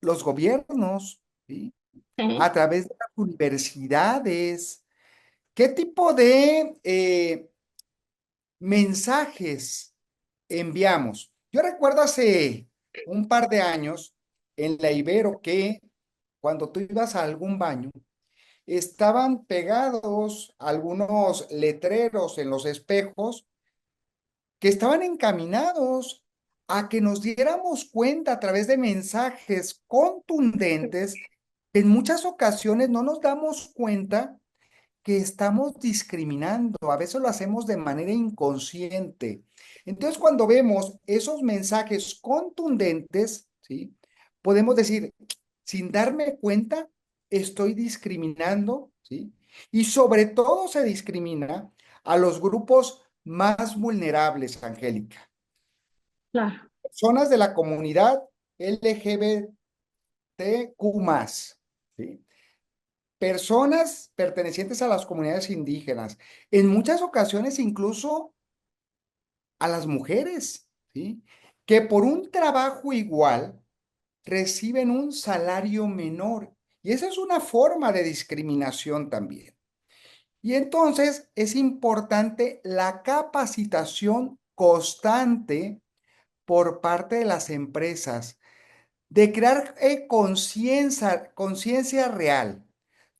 los gobiernos, ¿sí? Sí. A través de las universidades. ¿Qué tipo de mensajes enviamos? Yo recuerdo hace un par de años en la Ibero que cuando tú ibas a algún baño, estaban pegados algunos letreros en los espejos que estaban encaminados a que nos diéramos cuenta a través de mensajes contundentes que en muchas ocasiones no nos damos cuenta que estamos discriminando, a veces lo hacemos de manera inconsciente. Entonces, cuando vemos esos mensajes contundentes, ¿sí? Podemos decir, sin darme cuenta, estoy discriminando, ¿sí? Y sobre todo se discrimina a los grupos más vulnerables, Angélica. Claro. Personas de la comunidad LGBTQ+, ¿sí? Personas pertenecientes a las comunidades indígenas, en muchas ocasiones incluso a las mujeres, ¿sí? Que por un trabajo igual reciben un salario menor. Y esa es una forma de discriminación también. Y entonces es importante la capacitación constante por parte de las empresas de crear conciencia real,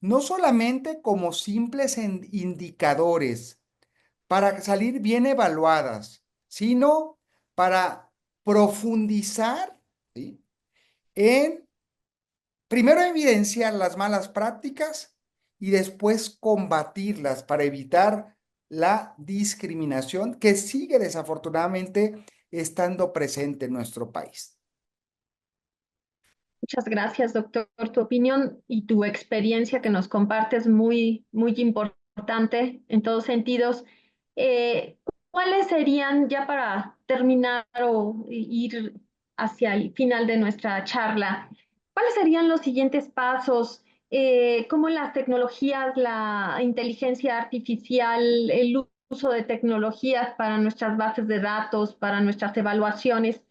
no solamente como simples indicadores para salir bien evaluadas, sino para profundizar, ¿sí? En primero evidenciar las malas prácticas y después combatirlas para evitar la discriminación que sigue desafortunadamente estando presente en nuestro país. Muchas gracias, doctor. Tu opinión y tu experiencia que nos compartes muy, muy importante en todos sentidos. Eh, ¿Cuáles serían, ya para terminar o ir hacia el final de nuestra charla, cuáles serían los siguientes pasos? ¿Cómo las tecnologías, la inteligencia artificial, el uso de tecnologías para nuestras bases de datos, para nuestras evaluaciones,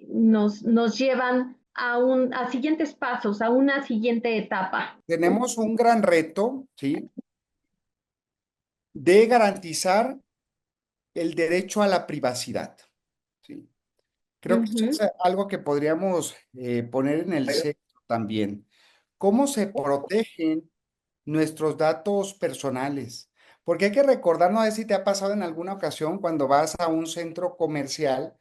nos llevan a siguientes pasos, a una siguiente etapa? Tenemos un gran reto, ¿sí? De garantizar el derecho a la privacidad, ¿sí? Creo que eso Ujú. es algo que podríamos poner en el centro también. ¿Cómo se protegen nuestros datos personales? Porque hay que recordar, no sé si te ha pasado en alguna ocasión cuando vas a un centro comercial,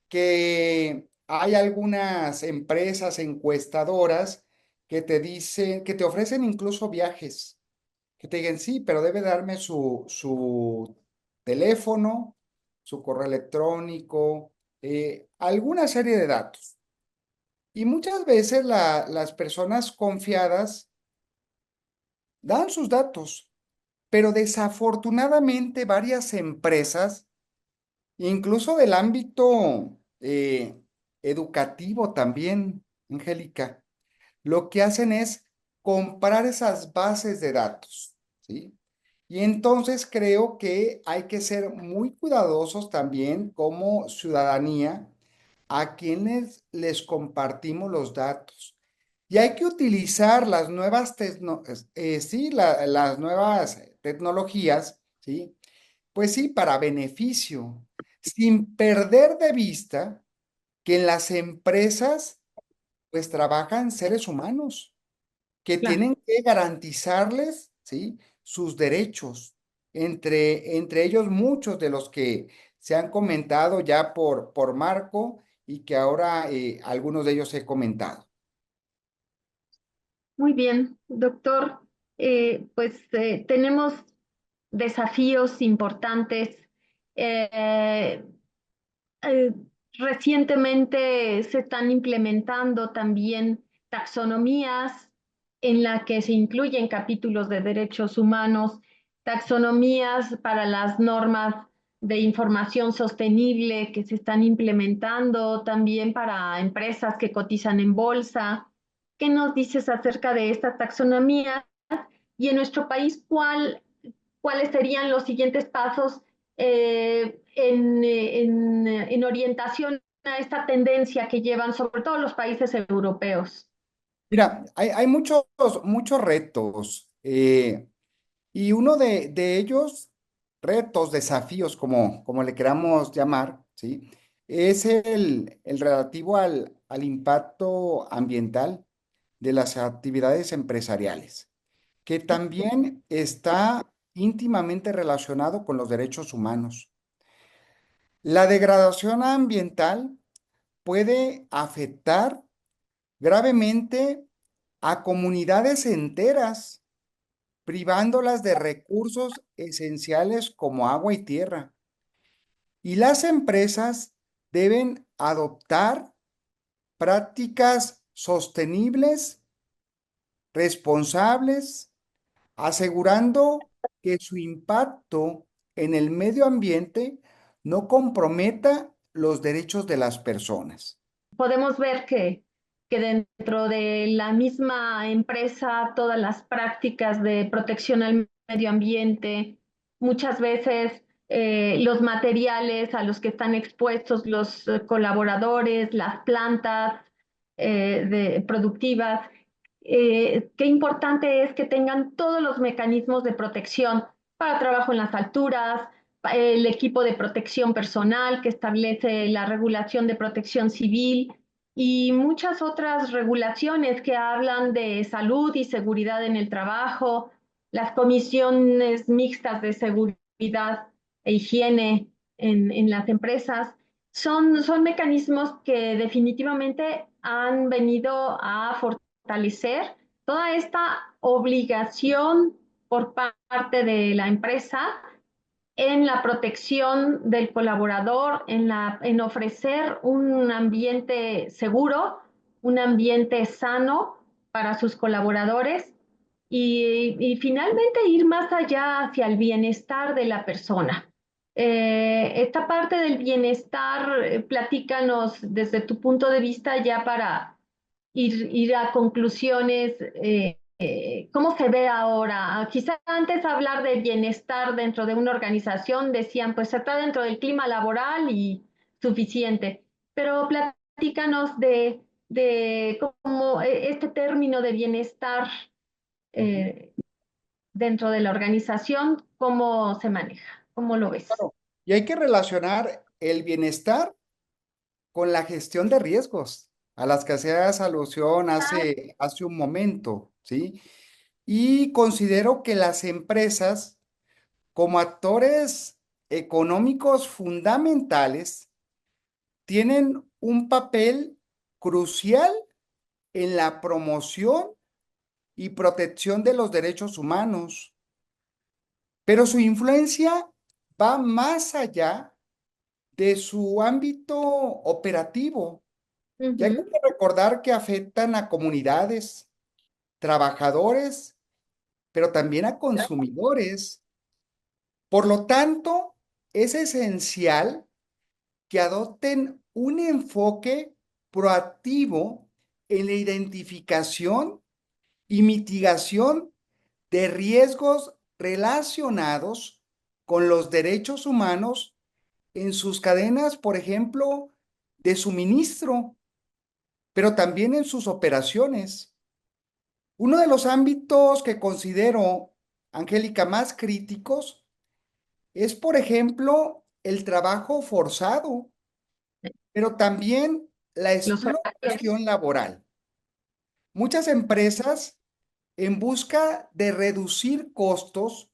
que hay algunas empresas encuestadoras que te dicen, que te ofrecen incluso viajes, que te digan, sí, pero debe darme su teléfono, su correo electrónico, alguna serie de datos. Y muchas veces las personas confiadas dan sus datos, pero desafortunadamente varias empresas, incluso del ámbito educativo también, Angélica, lo que hacen es comprar esas bases de datos, ¿sí? Y entonces creo que hay que ser muy cuidadosos también como ciudadanía a quienes les compartimos los datos. Y hay que utilizar las nuevas, sí, las nuevas tecnologías, ¿sí? Pues sí, para beneficio, sin perder de vista que en las empresas pues trabajan seres humanos que Claro. tienen que garantizarles, ¿sí? Sus derechos, entre ellos muchos de los que se han comentado ya por Marco y que ahora algunos de ellos he comentado. Muy bien, doctor. Tenemos desafíos importantes. Eh, eh, Recientemente se están implementando también taxonomías en la que se incluyen capítulos de derechos humanos, taxonomías para las normas de información sostenible que se están implementando también para empresas que cotizan en bolsa. ¿Qué nos dices acerca de esta taxonomía? Y en nuestro país, ¿cuáles serían los siguientes pasos en orientación a esta tendencia que llevan sobre todo los países europeos? Mira, hay muchos retos y uno de ellos, retos, desafíos, como le queramos llamar, ¿sí? Es el relativo al impacto ambiental de las actividades empresariales. que también está íntimamente relacionado con los derechos humanos. La degradación ambiental puede afectar gravemente a comunidades enteras, privándolas de recursos esenciales como agua y tierra. Y las empresas deben adoptar prácticas sostenibles, responsables, asegurando que su impacto en el medio ambiente no comprometa los derechos de las personas. Podemos ver que dentro de la misma empresa, todas las prácticas de protección al medio ambiente, muchas veces los materiales a los que están expuestos los colaboradores, las plantas productivas, qué importante es que tengan todos los mecanismos de protección para trabajo en las alturas, el equipo de protección personal que establece la regulación de protección civil y muchas otras regulaciones que hablan de salud y seguridad en el trabajo, las comisiones mixtas de seguridad e higiene en las empresas. Son mecanismos que definitivamente han venido a fortalecer toda esta obligación por parte de la empresa en la protección del colaborador, en ofrecer un ambiente seguro, un ambiente sano para sus colaboradores y finalmente ir más allá hacia el bienestar de la persona. Esta parte del bienestar, platícanos desde tu punto de vista ya para ir a conclusiones. ¿Cómo se ve ahora? Quizá antes hablar de bienestar dentro de una organización decían, pues está dentro del clima laboral y suficiente, pero platícanos de cómo este término de bienestar eh, dentro de la organización, ¿cómo se maneja? ¿Cómo lo ves? Claro. Y hay que relacionar el bienestar con la gestión de riesgos, a las que hacías alusión hace un momento, ¿sí? Y considero que las empresas, como actores económicos fundamentales, tienen un papel crucial en la promoción y protección de los derechos humanos, pero su influencia va más allá de su ámbito operativo. Y hay que Ujú. recordar que afectan a comunidades, trabajadores, pero también a consumidores. Por lo tanto, es esencial que adopten un enfoque proactivo en la identificación y mitigación de riesgos relacionados con los derechos humanos en sus cadenas, por ejemplo, de suministro, pero también en sus operaciones. Uno de los ámbitos que considero, Angélica, más críticos es, por ejemplo, el trabajo forzado, pero también la Los horarios. explotación laboral. Muchas empresas, en busca de reducir costos,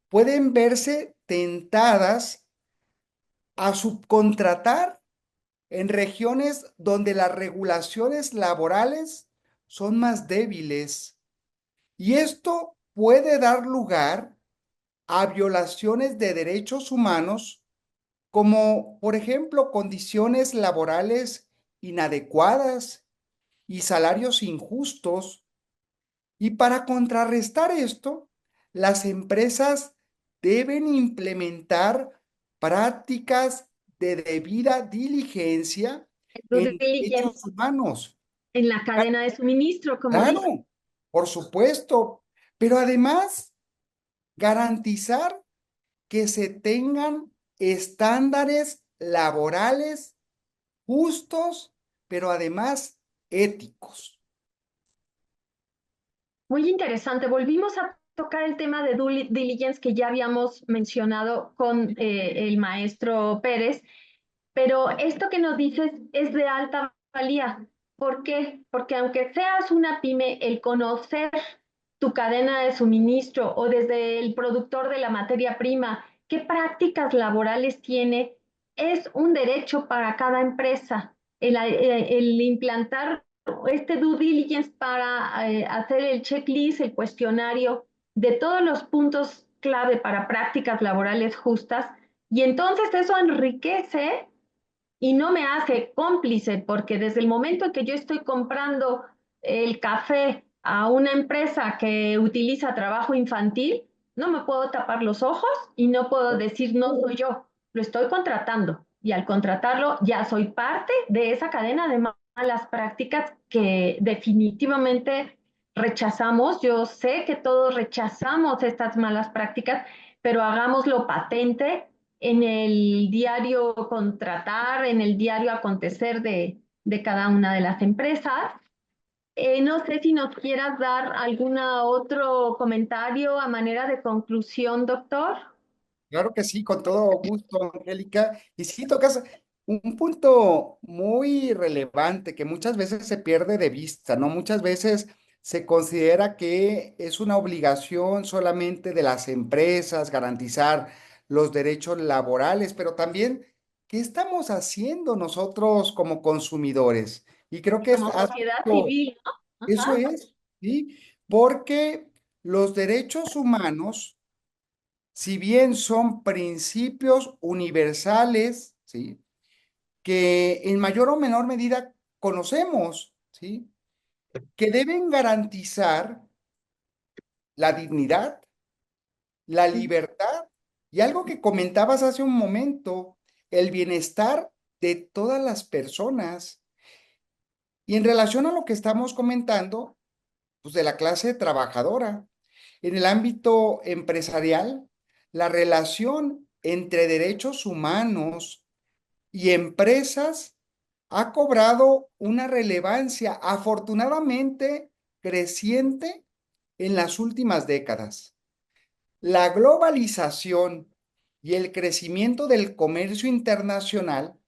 pueden verse tentadas a subcontratar en regiones donde las regulaciones laborales son más débiles. Y esto puede dar lugar a violaciones de derechos humanos, como por ejemplo condiciones laborales inadecuadas y salarios injustos. Y para contrarrestar esto, las empresas deben implementar prácticas de debida diligencia Due en derechos diligence humanos. en la cadena de suministro, como dice. Claro, por supuesto, pero además garantizar que se tengan estándares laborales justos, pero además éticos. Muy interesante. Volvimos a tocar el tema de due diligence que ya habíamos mencionado con el maestro Pérez, pero esto que nos dices es de alta valía. ¿Por qué? Porque aunque seas una pyme, el conocer tu cadena de suministro o desde el productor de la materia prima, qué prácticas laborales tiene, es un derecho para cada empresa. El implantar este due diligence para hacer el checklist, el cuestionario de todos los puntos clave para prácticas laborales justas, y entonces eso enriquece y no me hace cómplice, porque desde el momento en que yo estoy comprando el café a una empresa que utiliza trabajo infantil, no me puedo tapar los ojos y no puedo decir no soy yo, lo estoy contratando y al contratarlo ya soy parte de esa cadena de malas prácticas que definitivamente rechazamos. Yo sé que todos rechazamos estas malas prácticas, pero hagámoslo patente en el diario contratar, en el diario acontecer de cada una de las empresas. No sé si nos quieras dar algún otro comentario a manera de conclusión, doctor. Claro que sí, con todo gusto, Angélica. Y sí, tocas un punto muy relevante que muchas veces se pierde de vista, ¿no? Muchas veces se considera que es una obligación solamente de las empresas garantizar los derechos laborales, pero también, ¿qué estamos haciendo nosotros como consumidores? Y creo que Como sociedad civil, ¿no? eso Ajá. es, ¿sí? Porque los derechos humanos, si bien son principios universales, ¿sí? Que en mayor o menor medida conocemos, ¿sí? Que deben garantizar la dignidad, la libertad y algo que comentabas hace un momento, el bienestar de todas las personas. Y en relación a lo que estamos comentando, pues de la clase trabajadora, en el ámbito empresarial, la relación entre derechos humanos y empresas ha cobrado una relevancia afortunadamente creciente en las últimas décadas. La globalización y el crecimiento del comercio internacional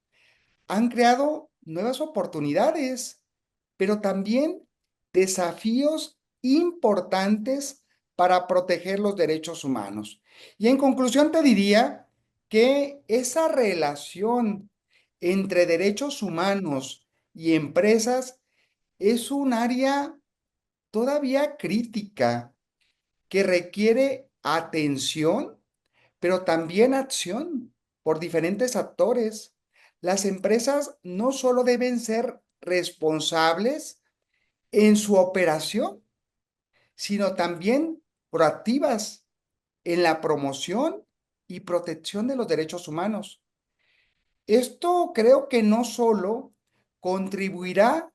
han creado nuevas oportunidades, pero también desafíos importantes para proteger los derechos humanos. Y en conclusión te diría que esa relación entre derechos humanos y empresas es un área todavía crítica que requiere atención, pero también acción por diferentes actores. Las empresas no solo deben ser responsables en su operación, sino también proactivas en la promoción y protección de los derechos humanos. Esto creo que no solo contribuirá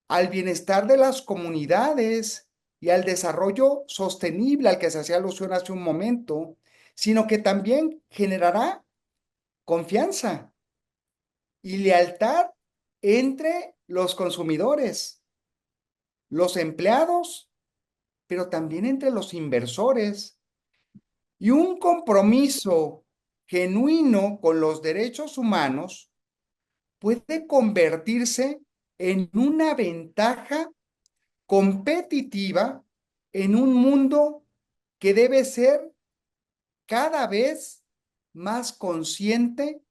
al bienestar de las comunidades y al desarrollo sostenible al que se hacía alusión hace un momento, sino que también generará confianza y lealtad entre los consumidores, los empleados, pero también entre los inversores, y un compromiso genuino con los derechos humanos puede convertirse en una ventaja competitiva en un mundo que debe ser cada vez más consciente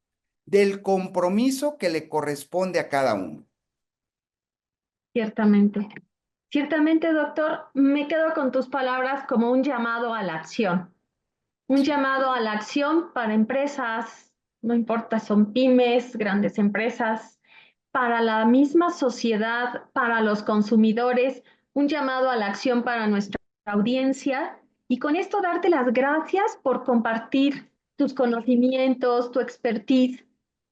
del compromiso que le corresponde a cada uno. Ciertamente. Ciertamente, doctor, me quedo con tus palabras como un llamado a la acción. Un llamado a la acción para empresas, no importa, son pymes, grandes empresas, para la misma sociedad, para los consumidores, un llamado a la acción para nuestra audiencia. Y con esto darte las gracias por compartir tus conocimientos, tu expertise.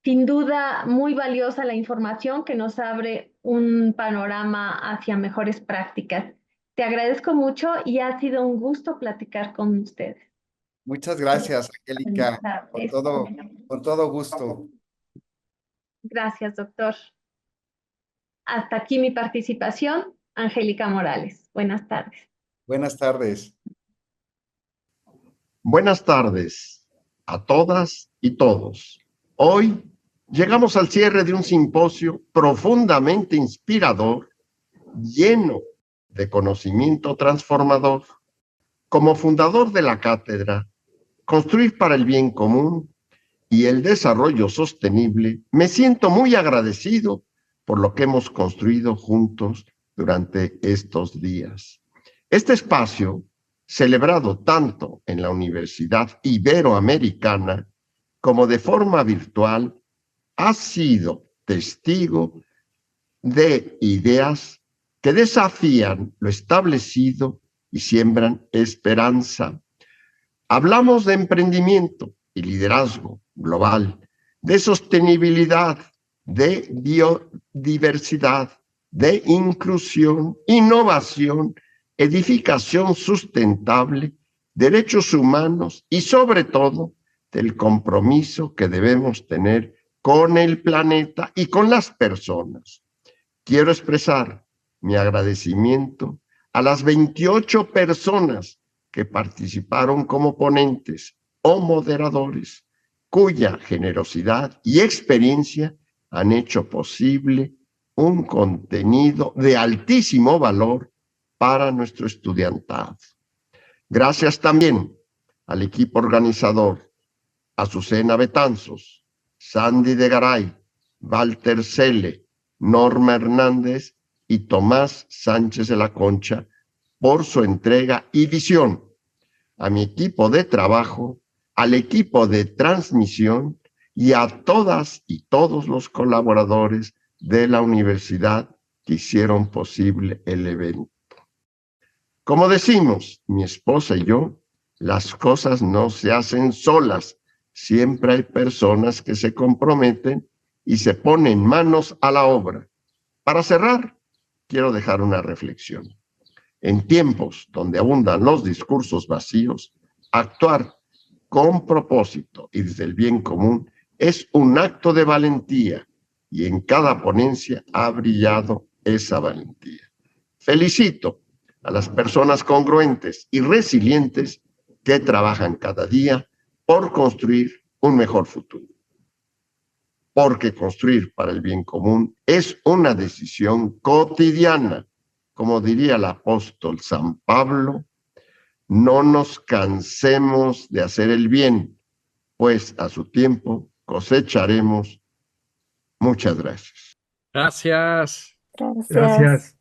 Sin duda, muy valiosa la información que nos abre un panorama hacia mejores prácticas. Te agradezco mucho y ha sido un gusto platicar con ustedes. Muchas gracias, Buenas Angélica, tardes. con todo gusto. Gracias, doctor. Hasta aquí mi participación. Angélica Morales. Buenas tardes. Buenas tardes. Buenas tardes a todas y todos. Hoy llegamos al cierre de un simposio profundamente inspirador, lleno de conocimiento transformador. Como fundador de la cátedra Construir para el Bien Común y el Desarrollo Sostenible, me siento muy agradecido por lo que hemos construido juntos durante estos días. Este espacio, celebrado tanto en la Universidad Iberoamericana como de forma virtual, ha sido testigo de ideas que desafían lo establecido y siembran esperanza. Hablamos de emprendimiento y liderazgo global, de sostenibilidad, de biodiversidad, de inclusión, innovación, edificación sustentable, derechos humanos y sobre todo del compromiso que debemos tener con el planeta y con las personas. Quiero expresar mi agradecimiento a las 28 personas que participaron como ponentes o moderadores, cuya generosidad y experiencia han hecho posible un contenido de altísimo valor para nuestro estudiantado. Gracias también al equipo organizador, Azucena Betanzos, Sandy de Garay, Walter Cele, Norma Hernández y Tomás Sánchez de la Concha por su entrega y visión, a mi equipo de trabajo, al equipo de transmisión y a todas y todos los colaboradores de la universidad que hicieron posible el evento. Como decimos, mi esposa y yo, las cosas no se hacen solas. Siempre hay personas que se comprometen y se ponen manos a la obra. Para cerrar, quiero dejar una reflexión. En tiempos donde abundan los discursos vacíos, actuar con propósito y desde el bien común es un acto de valentía y en cada ponencia ha brillado esa valentía. Felicito a las personas congruentes y resilientes que trabajan cada día por construir un mejor futuro. Porque construir para el bien común es una decisión cotidiana. Como diría el apóstol San Pablo, no nos cansemos de hacer el bien, pues a su tiempo cosecharemos. Muchas gracias. Gracias. Gracias.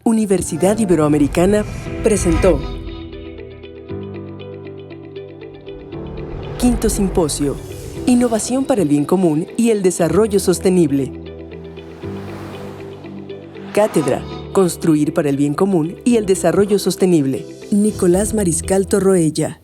Universidad Iberoamericana presentó Quinto Simposio, Innovación para el Bien Común y el Desarrollo Sostenible. Cátedra, Construir para el Bien Común y el Desarrollo Sostenible. Nicolás Mariscal Torroella.